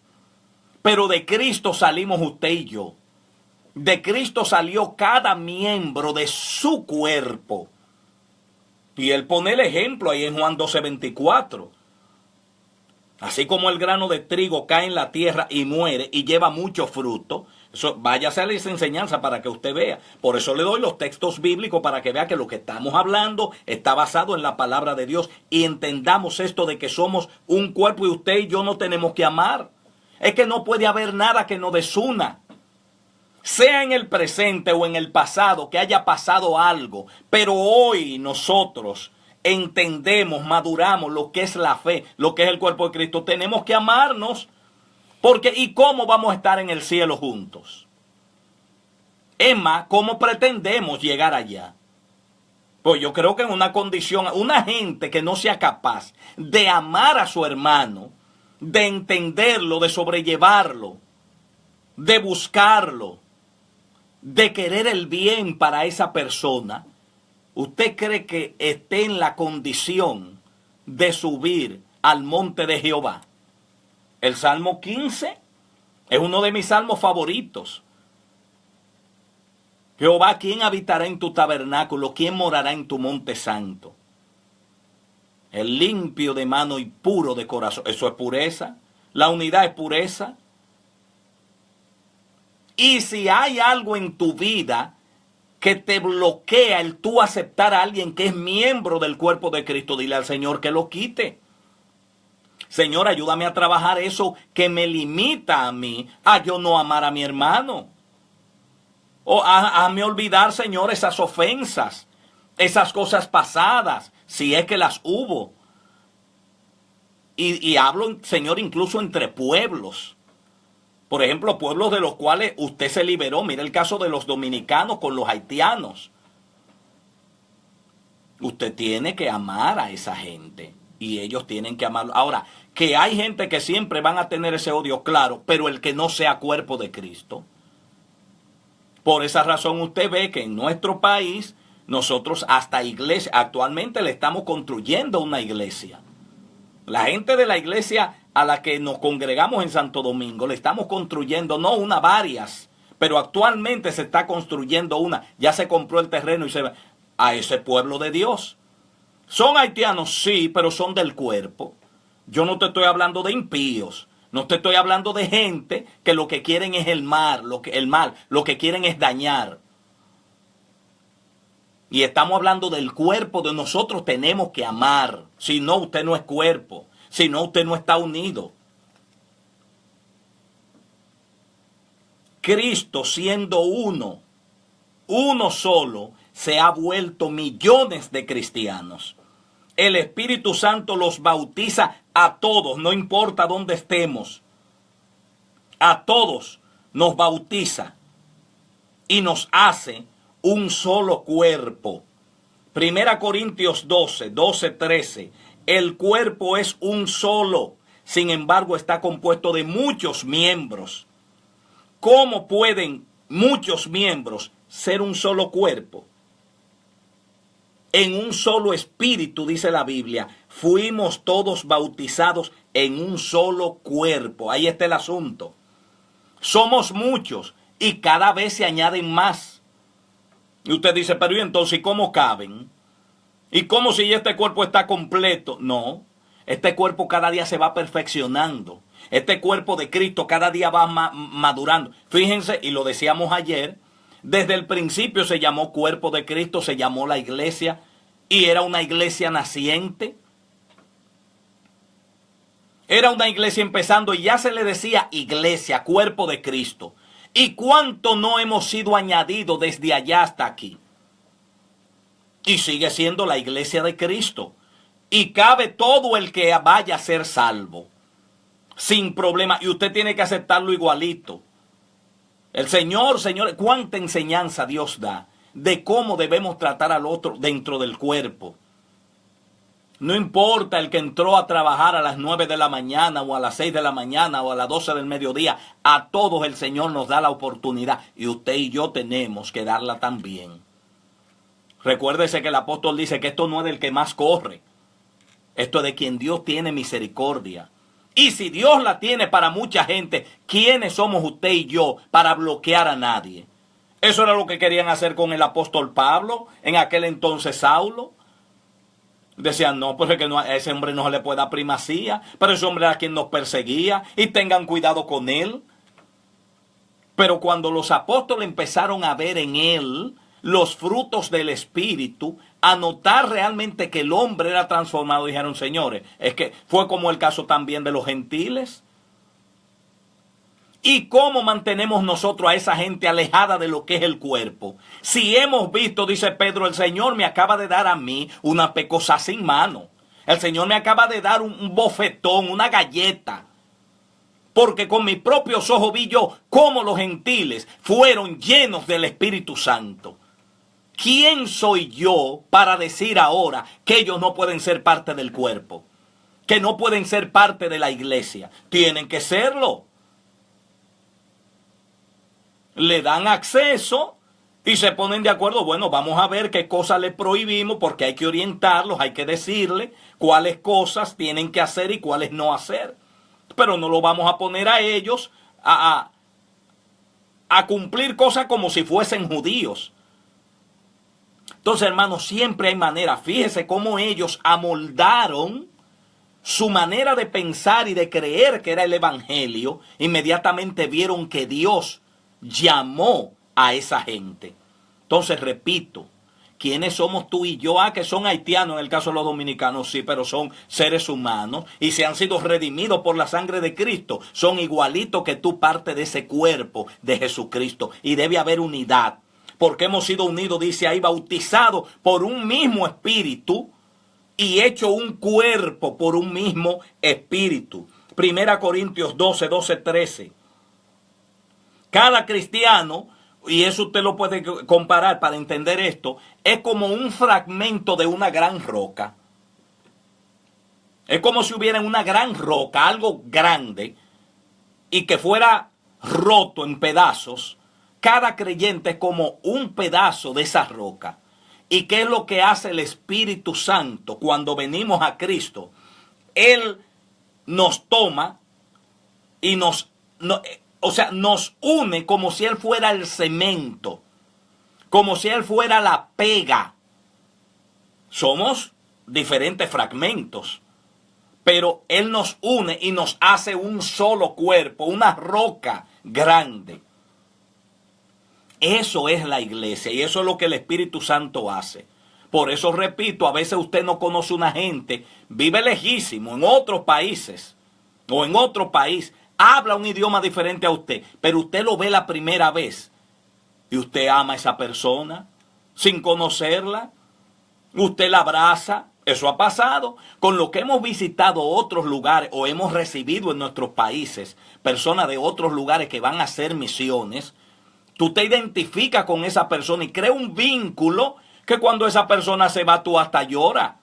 Pero de Cristo salimos usted y yo. De Cristo salió cada miembro de su cuerpo. Y Él pone el ejemplo ahí en Juan 12, 24. Así como el grano de trigo cae en la tierra y muere y lleva mucho fruto. Eso, váyase a esa enseñanza para que usted vea. Por eso le doy los textos bíblicos para que vea que lo que estamos hablando está basado en la palabra de Dios. Y entendamos esto de que somos un cuerpo y usted y yo no tenemos que amar. Es que no puede haber nada que nos desuna. Sea en el presente o en el pasado que haya pasado algo, pero hoy nosotros entendemos, maduramos lo que es la fe, lo que es el cuerpo de Cristo. Tenemos que amarnos, porque ¿y cómo vamos a estar en el cielo juntos? Es más, ¿cómo pretendemos llegar allá? Pues yo creo que en una condición, una gente que no sea capaz de amar a su hermano, de entenderlo, de sobrellevarlo, de buscarlo, de querer el bien para esa persona, ¿usted cree que esté en la condición de subir al monte de Jehová? El Salmo 15 es uno de mis salmos favoritos. Jehová, ¿quién habitará en tu tabernáculo? ¿Quién morará en tu monte santo? El limpio de mano y puro de corazón. Eso es pureza. La unidad es pureza. Y si hay algo en tu vida que te bloquea el tú aceptar a alguien que es miembro del cuerpo de Cristo, dile al Señor que lo quite. Señor, ayúdame a trabajar eso que me limita a mí, a yo no amar a mi hermano. O a me olvidar, Señor, esas ofensas, esas cosas pasadas, si es que las hubo. Y hablo, Señor, incluso entre pueblos. Por ejemplo, pueblos de los cuales usted se liberó. Mira el caso de los dominicanos con los haitianos. Usted tiene que amar a esa gente y ellos tienen que amarlo. Ahora, que hay gente que siempre van a tener ese odio, claro, pero el que no sea cuerpo de Cristo. Por esa razón usted ve que en nuestro país nosotros hasta iglesia, actualmente le estamos construyendo una iglesia. La gente de la iglesia a la que nos congregamos en Santo Domingo, le estamos construyendo, no una, varias, pero actualmente se está construyendo una. Ya se compró el terreno y se va a ese pueblo de Dios. ¿Son haitianos? Sí, pero son del cuerpo. Yo no te estoy hablando de impíos. No te estoy hablando de gente que lo que quieren es el mal, lo que quieren es dañar. Y estamos hablando del cuerpo de nosotros, tenemos que amar. Si no, usted no es cuerpo. Si no, usted no está unido. Cristo siendo uno solo, se ha vuelto millones de cristianos. El Espíritu Santo los bautiza a todos, no importa dónde estemos. A todos nos bautiza y nos hace un solo cuerpo. 1 Corintios 13. El cuerpo es un solo, sin embargo está compuesto de muchos miembros. ¿Cómo pueden muchos miembros ser un solo cuerpo? En un solo espíritu, dice la Biblia, fuimos todos bautizados en un solo cuerpo. Ahí está el asunto. Somos muchos y cada vez se añaden más. Y usted dice, pero ¿y entonces cómo caben? ¿Y cómo si este cuerpo está completo? No, este cuerpo cada día se va perfeccionando. Este cuerpo de Cristo cada día va madurando. Fíjense, y lo decíamos ayer, desde el principio se llamó cuerpo de Cristo, se llamó la iglesia, y era una iglesia naciente. Era una iglesia empezando y ya se le decía iglesia, cuerpo de Cristo. ¿Y cuánto no hemos sido añadidos desde allá hasta aquí? Y sigue siendo la iglesia de Cristo. Y cabe todo el que vaya a ser salvo. Sin problema. Y usted tiene que aceptarlo igualito. El Señor, cuánta enseñanza Dios da de cómo debemos tratar al otro dentro del cuerpo. No importa el que entró a trabajar a las 9 de la mañana o a las 6 de la mañana o a las 12 del mediodía. A todos el Señor nos da la oportunidad y usted y yo tenemos que darla también. Recuérdese que el apóstol dice que esto no es del que más corre. Esto es de quien Dios tiene misericordia. Y si Dios la tiene para mucha gente, ¿quiénes somos usted y yo para bloquear a nadie? Eso era lo que querían hacer con el apóstol Pablo, en aquel entonces Saulo. Decían, no, pues es que a ese hombre no se le puede dar primacía, pero ese hombre era quien nos perseguía y tengan cuidado con él. Pero cuando los apóstoles empezaron a ver en él los frutos del Espíritu, a notar realmente que el hombre era transformado, dijeron, señores, es que fue como el caso también de los gentiles. ¿Y cómo mantenemos nosotros a esa gente alejada de lo que es el cuerpo? Si hemos visto, dice Pedro, el Señor me acaba de dar a mí una pecosa sin mano. El Señor me acaba de dar un bofetón, una galleta. Porque con mis propios ojos vi yo cómo los gentiles fueron llenos del Espíritu Santo. ¿Quién soy yo para decir ahora que ellos no pueden ser parte del cuerpo? Que no pueden ser parte de la iglesia. Tienen que serlo. Le dan acceso y se ponen de acuerdo. Bueno, vamos a ver qué cosas le prohibimos, porque hay que orientarlos, hay que decirle cuáles cosas tienen que hacer y cuáles no hacer. Pero no lo vamos a poner a ellos a cumplir cosas como si fuesen judíos. Entonces, hermanos, siempre hay manera. Fíjese cómo ellos amoldaron su manera de pensar y de creer que era el evangelio. Inmediatamente vieron que Dios llamó a esa gente. Entonces, repito, ¿quiénes somos tú y yo? Que son haitianos en el caso de los dominicanos, sí, pero son seres humanos y se han sido redimidos por la sangre de Cristo. Son igualitos que tú, parte de ese cuerpo de Jesucristo, y debe haber unidad, porque hemos sido unidos, dice ahí, bautizados por un mismo espíritu y hecho un cuerpo por un mismo espíritu. 1 Corintios 12, 13. Cada cristiano, y eso usted lo puede comparar para entender esto, es como un fragmento de una gran roca. Es como si hubiera una gran roca, algo grande, y que fuera roto en pedazos. Cada creyente es como un pedazo de esa roca. ¿Y qué es lo que hace el Espíritu Santo cuando venimos a Cristo? Él nos toma y nos une como si Él fuera el cemento, como si Él fuera la pega. Somos diferentes fragmentos, pero Él nos une y nos hace un solo cuerpo, una roca grande. Eso es la iglesia y eso es lo que el Espíritu Santo hace. Por eso repito, a veces usted no conoce una gente, vive lejísimo en otros países o en otro país, habla un idioma diferente a usted, pero usted lo ve la primera vez y usted ama a esa persona sin conocerla, usted la abraza. Eso ha pasado con lo que hemos visitado otros lugares o hemos recibido en nuestros países, personas de otros lugares que van a hacer misiones. Tú te identificas con esa persona y crea un vínculo que cuando esa persona se va tú hasta lloras.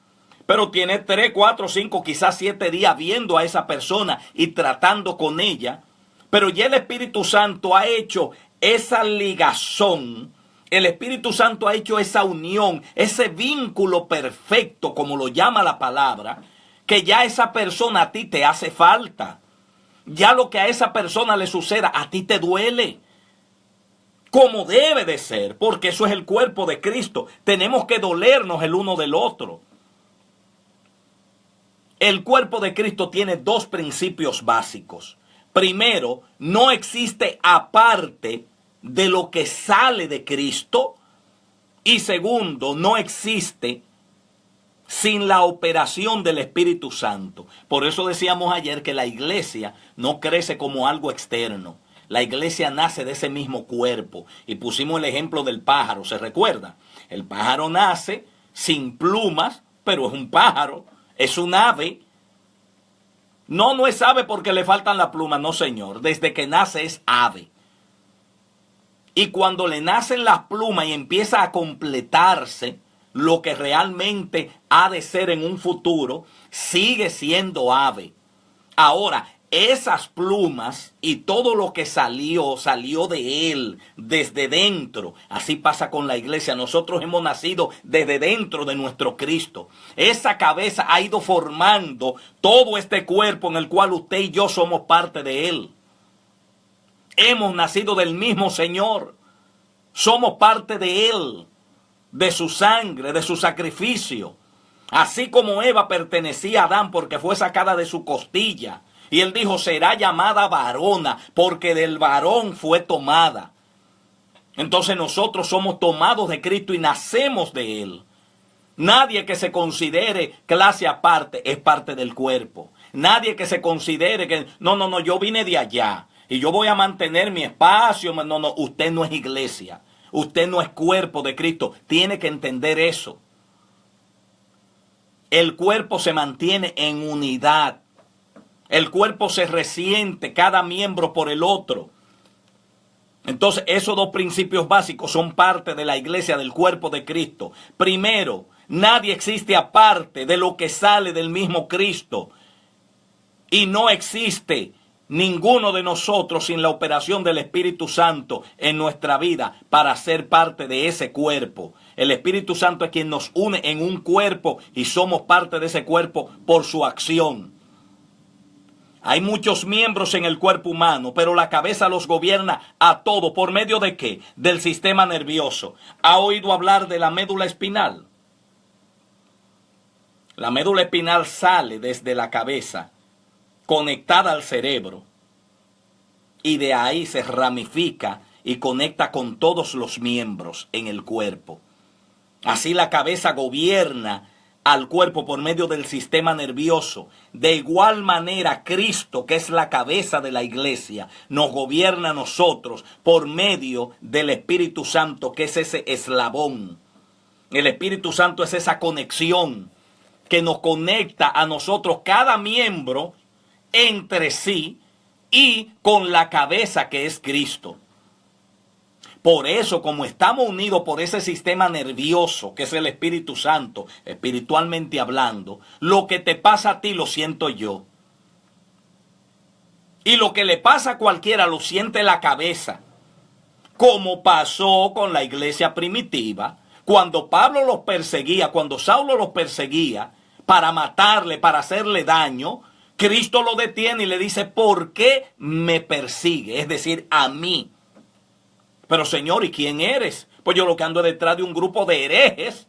Pero tienes 3, 4, 5, quizás 7 días viendo a esa persona y tratando con ella. Pero ya el Espíritu Santo ha hecho esa ligazón. El Espíritu Santo ha hecho esa unión, ese vínculo perfecto, como lo llama la palabra, que ya esa persona a ti te hace falta. Ya lo que a esa persona le suceda, a ti te duele. Como debe de ser, porque eso es el cuerpo de Cristo. Tenemos que dolernos el uno del otro. El cuerpo de Cristo tiene 2 principios básicos. Primero, no existe aparte de lo que sale de Cristo. Y segundo, no existe sin la operación del Espíritu Santo. Por eso decíamos ayer que la iglesia no crece como algo externo. La iglesia nace de ese mismo cuerpo. Y pusimos el ejemplo del pájaro, ¿se recuerda? El pájaro nace sin plumas, pero es un pájaro, es un ave. No es ave porque le faltan las plumas, no señor. Desde que nace es ave. Y cuando le nacen las plumas y empieza a completarse lo que realmente ha de ser en un futuro, sigue siendo ave. Ahora, esas plumas y todo lo que salió de él, desde dentro. Así pasa con la iglesia. Nosotros hemos nacido desde dentro de nuestro Cristo. Esa cabeza ha ido formando todo este cuerpo en el cual usted y yo somos parte de él. Hemos nacido del mismo Señor. Somos parte de él, de su sangre, de su sacrificio. Así como Eva pertenecía a Adán porque fue sacada de su costilla. Y él dijo, será llamada varona, porque del varón fue tomada. Entonces nosotros somos tomados de Cristo y nacemos de él. Nadie que se considere clase aparte es parte del cuerpo. Nadie que se considere que, no, yo vine de allá. y yo voy a mantener mi espacio. No, no, usted no es iglesia. Usted no es cuerpo de Cristo. Tiene que entender eso. El cuerpo se mantiene en unidad. El cuerpo se resiente cada miembro por el otro. Entonces, esos dos principios básicos son parte de la iglesia, del cuerpo de Cristo. Primero, nadie existe aparte de lo que sale del mismo Cristo. Y no existe ninguno de nosotros sin la operación del Espíritu Santo en nuestra vida para ser parte de ese cuerpo. El Espíritu Santo es quien nos une en un cuerpo y somos parte de ese cuerpo por su acción. Hay muchos miembros en el cuerpo humano, pero la cabeza los gobierna a todo. ¿Por medio de qué? Del sistema nervioso. ¿Ha oído hablar de la médula espinal? La médula espinal sale desde la cabeza, conectada al cerebro, y de ahí se ramifica y conecta con todos los miembros en el cuerpo. Así la cabeza gobierna al cuerpo por medio del sistema nervioso. De igual manera, Cristo, que es la cabeza de la iglesia, nos gobierna a nosotros por medio del Espíritu Santo, que es ese eslabón. El Espíritu Santo es esa conexión que nos conecta a nosotros, cada miembro, entre sí y con la cabeza que es Cristo. Por eso, como estamos unidos por ese sistema nervioso, que es el Espíritu Santo, espiritualmente hablando, lo que te pasa a ti lo siento yo. Y lo que le pasa a cualquiera lo siente la cabeza. Como pasó con la iglesia primitiva, cuando Pablo los perseguía, cuando Saulo los perseguía, para matarle, para hacerle daño, Cristo lo detiene y le dice, ¿por qué me persigue? Es decir, a mí. Pero Señor, ¿y quién eres? Pues yo lo que ando es detrás de un grupo de herejes,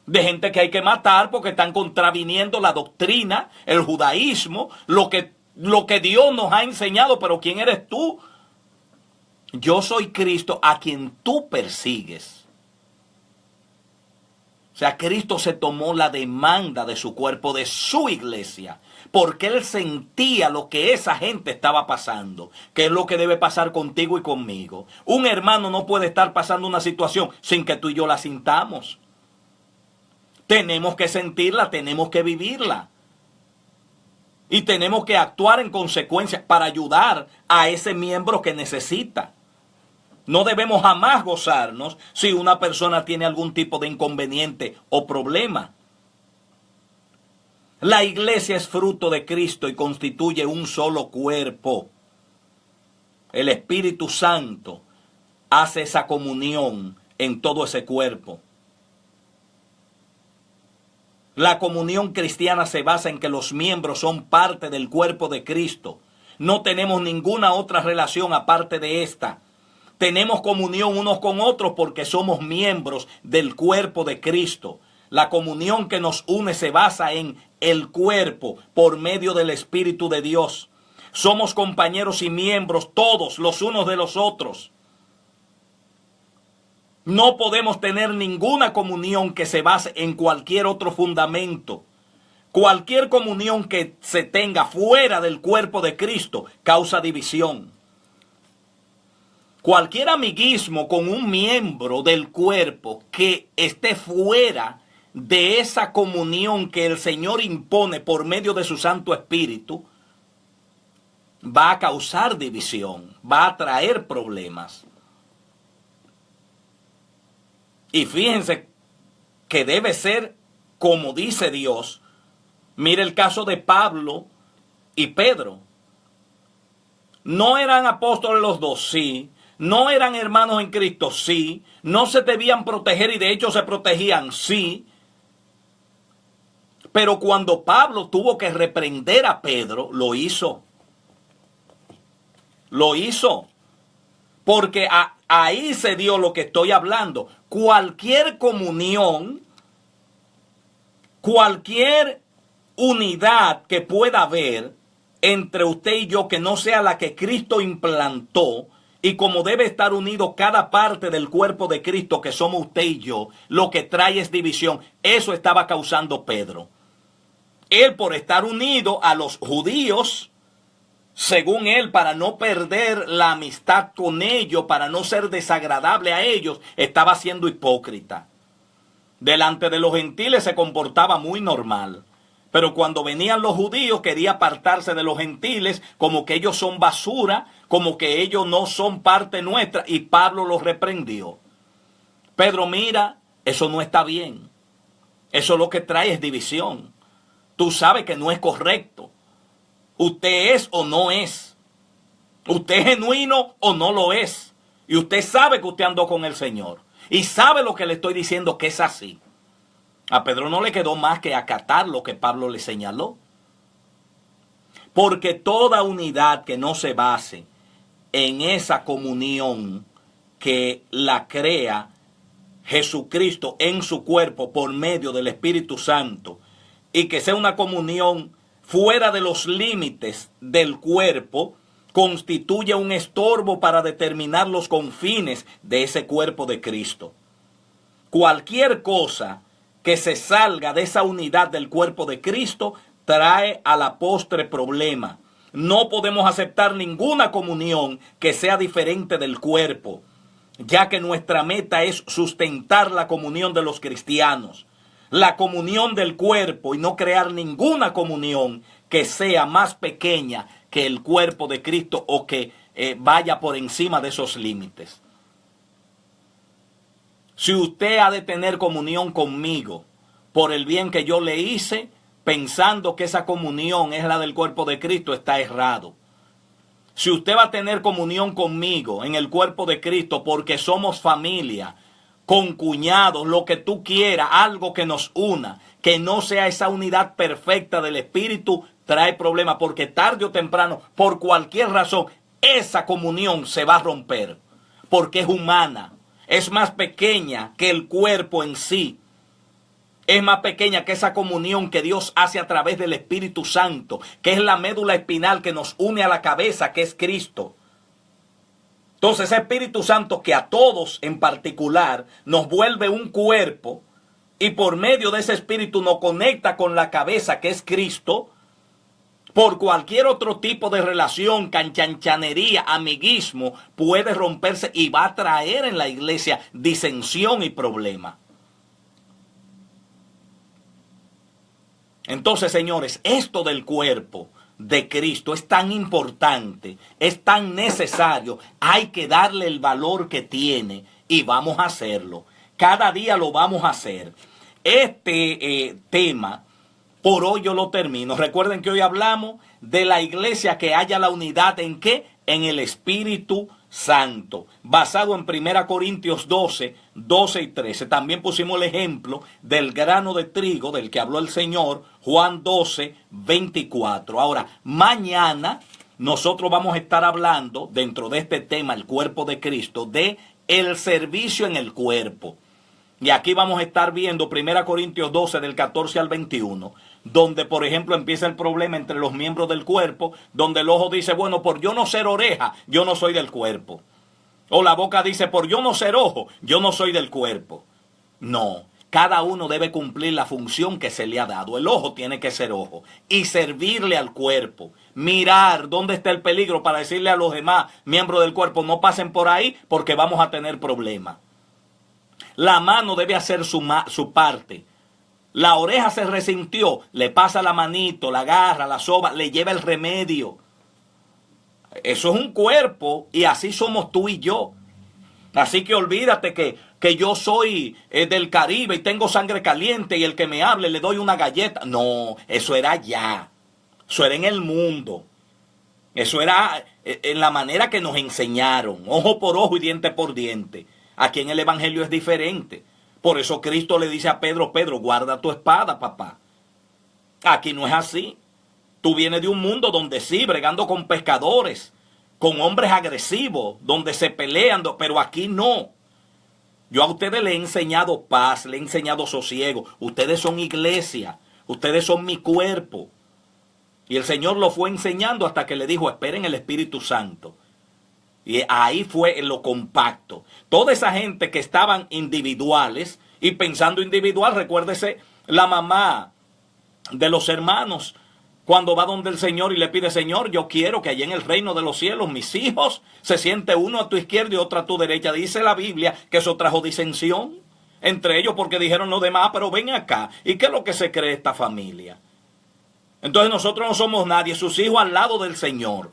de gente que hay que matar porque están contraviniendo la doctrina, el judaísmo, lo que Dios nos ha enseñado. Pero ¿quién eres tú? Yo soy Cristo a quien tú persigues. O sea, Cristo se tomó la demanda de su cuerpo, de su iglesia, porque Él sentía lo que esa gente estaba pasando, que es lo que debe pasar contigo y conmigo. Un hermano no puede estar pasando una situación sin que tú y yo la sintamos. Tenemos que sentirla, tenemos que vivirla. Y tenemos que actuar en consecuencia para ayudar a ese miembro que necesita. No debemos jamás gozarnos si una persona tiene algún tipo de inconveniente o problema. La iglesia es fruto de Cristo y constituye un solo cuerpo. El Espíritu Santo hace esa comunión en todo ese cuerpo. La comunión cristiana se basa en que los miembros son parte del cuerpo de Cristo. No tenemos ninguna otra relación aparte de esta. Tenemos comunión unos con otros porque somos miembros del cuerpo de Cristo. La comunión que nos une se basa en el cuerpo por medio del Espíritu de Dios. Somos compañeros y miembros todos los unos de los otros. No podemos tener ninguna comunión que se base en cualquier otro fundamento. Cualquier comunión que se tenga fuera del cuerpo de Cristo causa división. Cualquier amiguismo con un miembro del cuerpo que esté fuera de esa comunión que el Señor impone por medio de su Santo Espíritu va a causar división, va a traer problemas. Y fíjense que debe ser como dice Dios. Mire el caso de Pablo y Pedro. ¿No eran apóstoles los dos? Sí. ¿No eran hermanos en Cristo? Sí. ¿No se debían proteger y de hecho se protegían? Sí. Pero cuando Pablo tuvo que reprender a Pedro, lo hizo. Lo hizo. Porque ahí se dio lo que estoy hablando. Cualquier comunión, cualquier unidad que pueda haber entre usted y yo que no sea la que Cristo implantó, y como debe estar unido cada parte del cuerpo de Cristo que somos usted y yo, lo que trae es división. Eso estaba causando Pedro. Él, por estar unido a los judíos, según él, para no perder la amistad con ellos, para no ser desagradable a ellos, estaba siendo hipócrita. Delante de los gentiles se comportaba muy normal. Pero cuando venían los judíos quería apartarse de los gentiles, como que ellos son basura, como que ellos no son parte nuestra, y Pablo los reprendió. Pedro, mira, eso no está bien. Eso lo que trae es división. Tú sabes que no es correcto. Usted es o no es. Usted es genuino o no lo es. Y usted sabe que usted andó con el Señor. Y sabe lo que le estoy diciendo, que es así. A Pedro no le quedó más que acatar lo que Pablo le señaló. Porque toda unidad que no se base en esa comunión que la crea Jesucristo en su cuerpo por medio del Espíritu Santo, y que sea una comunión fuera de los límites del cuerpo, constituye un estorbo para determinar los confines de ese cuerpo de Cristo. Cualquier cosa que se salga de esa unidad del cuerpo de Cristo trae a la postre problema. No podemos aceptar ninguna comunión que sea diferente del cuerpo, ya que nuestra meta es sustentar la comunión de los cristianos, la comunión del cuerpo, y no crear ninguna comunión que sea más pequeña que el cuerpo de Cristo o que vaya por encima de esos límites. Si usted ha de tener comunión conmigo por el bien que yo le hice, pensando que esa comunión es la del cuerpo de Cristo, está errado. Si usted va a tener comunión conmigo en el cuerpo de Cristo porque somos familia, concuñados, lo que tú quieras, algo que nos una, que no sea esa unidad perfecta del Espíritu, trae problemas, porque tarde o temprano, por cualquier razón, esa comunión se va a romper, porque es humana, es más pequeña que el cuerpo en sí. Es más pequeña que esa comunión que Dios hace a través del Espíritu Santo, que es la médula espinal que nos une a la cabeza, que es Cristo. Entonces, ese Espíritu Santo que a todos en particular nos vuelve un cuerpo, y por medio de ese Espíritu nos conecta con la cabeza, que es Cristo, por cualquier otro tipo de relación, canchanchanería, amiguismo, puede romperse y va a traer en la iglesia disensión y problema. Entonces, señores, esto del cuerpo de Cristo es tan importante, es tan necesario, hay que darle el valor que tiene y vamos a hacerlo. Cada día lo vamos a hacer. Este tema, por hoy yo lo termino. Recuerden que hoy hablamos de la iglesia que haya la unidad ¿en qué? En el Espíritu Santo, basado en 1 Corintios 12, 12 y 13. También pusimos el ejemplo del grano de trigo del que habló el Señor, Juan 12, 24. Ahora, mañana nosotros vamos a estar hablando, dentro de este tema, el cuerpo de Cristo, de el servicio en el cuerpo. Y aquí vamos a estar viendo 1 Corintios 12 del 14 al 21, donde por ejemplo empieza el problema entre los miembros del cuerpo, donde el ojo dice, bueno, por yo no ser oreja, yo no soy del cuerpo. O la boca dice, por yo no ser ojo, yo no soy del cuerpo. No, cada uno debe cumplir la función que se le ha dado. El ojo tiene que ser ojo y servirle al cuerpo. Mirar dónde está el peligro para decirle a los demás miembros del cuerpo, no pasen por ahí porque vamos a tener problemas. La mano debe hacer su parte. La oreja se resintió, le pasa la manito, la agarra, la soba, le lleva el remedio. Eso es un cuerpo y así somos tú y yo. Así que olvídate que yo soy del Caribe y tengo sangre caliente y el que me hable le doy una galleta. No, eso era allá. Eso era en el mundo. Eso era en la manera que nos enseñaron. Ojo por ojo y diente por diente. Aquí en el Evangelio es diferente. Por eso Cristo le dice a Pedro, Pedro, guarda tu espada, papá. Aquí no es así. Tú vienes de un mundo donde sí, bregando con pescadores, con hombres agresivos, donde se pelean, pero aquí no. Yo a ustedes les he enseñado paz, les he enseñado sosiego. Ustedes son iglesia, ustedes son mi cuerpo. Y el Señor lo fue enseñando hasta que le dijo, esperen el Espíritu Santo. Y ahí fue en lo compacto. Toda esa gente que estaban individuales y pensando individual, recuérdese la mamá de los hermanos Cuando va donde el Señor y le pide, Señor, yo quiero que allá en el reino de los cielos mis hijos se siente uno a tu izquierda y otro a tu derecha. Dice la Biblia que eso trajo disensión entre ellos porque dijeron los demás, pero ven acá. ¿Y qué es lo que se cree esta familia? Entonces nosotros no somos nadie, sus hijos al lado del Señor.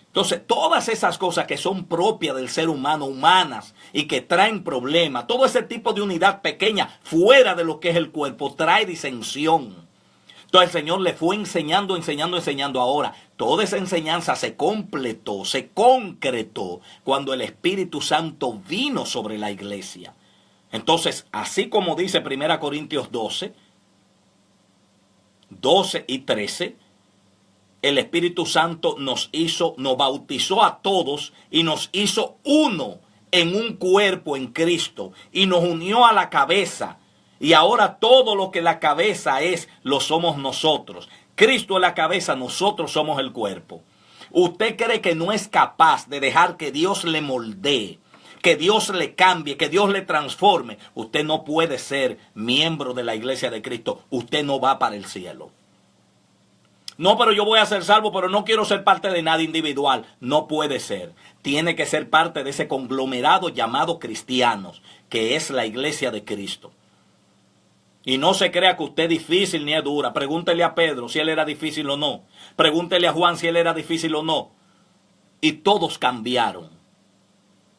Entonces, todas esas cosas que son propias del ser humano, humanas, y que traen problemas, todo ese tipo de unidad pequeña fuera de lo que es el cuerpo, trae disensión. Entonces el Señor le fue enseñando. Ahora, toda esa enseñanza se completó, se concretó, cuando el Espíritu Santo vino sobre la iglesia. Entonces, así como dice 1 Corintios 12 y 13, el Espíritu Santo nos bautizó a todos y nos hizo uno en un cuerpo en Cristo y nos unió a la cabeza. Y ahora todo lo que la cabeza es, lo somos nosotros. Cristo es la cabeza, nosotros somos el cuerpo. ¿Usted cree que no es capaz de dejar que Dios le moldee, que Dios le cambie, que Dios le transforme? Usted no puede ser miembro de la iglesia de Cristo. Usted no va para el cielo. No, pero yo voy a ser salvo, pero no quiero ser parte de nada individual. No puede ser. Tiene que ser parte de ese conglomerado llamado cristianos, que es la iglesia de Cristo. Y no se crea que usted es difícil ni es dura. Pregúntele a Pedro si él era difícil o no. Pregúntele a Juan si él era difícil o no. Y todos cambiaron.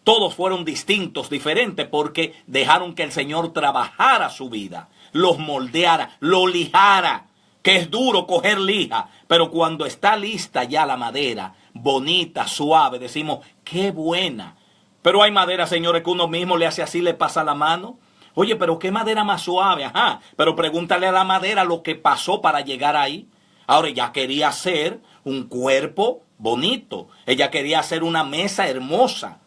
Todos fueron distintos, diferentes, porque dejaron que el Señor trabajara su vida, los moldeara, lo lijara. Que es duro coger lija, pero cuando está lista ya la madera, bonita, suave, decimos, qué buena. Pero hay madera, señores, que uno mismo le hace así, le pasa la mano. Oye, pero qué madera más suave, ajá. Pero pregúntale a la madera lo que pasó para llegar ahí. Ahora, ella quería hacer un cuerpo bonito. Ella quería hacer una mesa hermosa.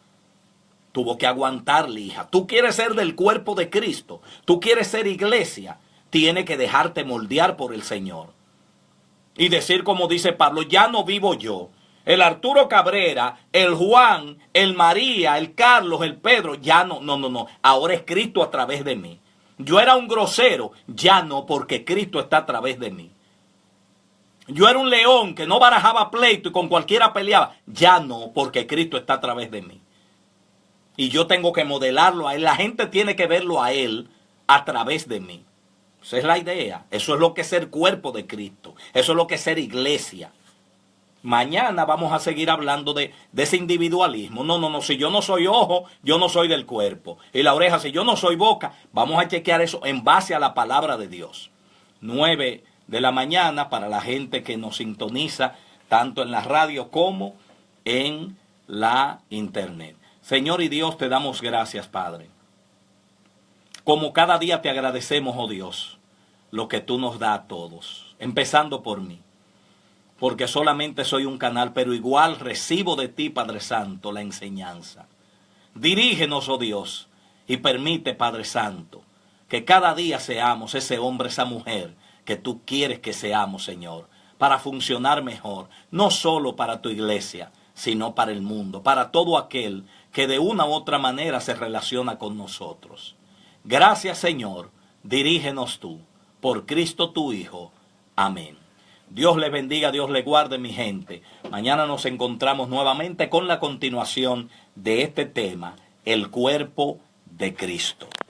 Tuvo que aguantar lija. Tú quieres ser del cuerpo de Cristo. Tú quieres ser iglesia. Tiene que dejarte moldear por el Señor. Y decir como dice Pablo, ya no vivo yo. El Arturo Cabrera, el Juan, el María, el Carlos, el Pedro, ya no. Ahora es Cristo a través de mí. Yo era un grosero, ya no, porque Cristo está a través de mí. Yo era un león que no barajaba pleito y con cualquiera peleaba, ya no, porque Cristo está a través de mí. Y yo tengo que modelarlo a Él. La gente tiene que verlo a Él a través de mí. Esa es la idea. Eso es lo que es ser cuerpo de Cristo. Eso es lo que es ser iglesia. Mañana vamos a seguir hablando de ese individualismo. No. Si yo no soy ojo, yo no soy del cuerpo. Y la oreja, si yo no soy boca, vamos a chequear eso en base a la palabra de Dios. 9 de la mañana para la gente que nos sintoniza tanto en la radio como en la internet. Señor y Dios, te damos gracias, Padre. Como cada día te agradecemos, oh Dios, lo que tú nos das a todos, empezando por mí, porque solamente soy un canal, pero igual recibo de ti, Padre Santo, la enseñanza. Dirígenos, oh Dios, y permite, Padre Santo, que cada día seamos ese hombre, esa mujer que tú quieres que seamos, Señor, para funcionar mejor, no solo para tu iglesia, sino para el mundo, para todo aquel que de una u otra manera se relaciona con nosotros. Gracias, Señor, dirígenos tú, por Cristo tu Hijo. Amén. Dios les bendiga, Dios les guarde, mi gente. Mañana nos encontramos nuevamente con la continuación de este tema, el cuerpo de Cristo.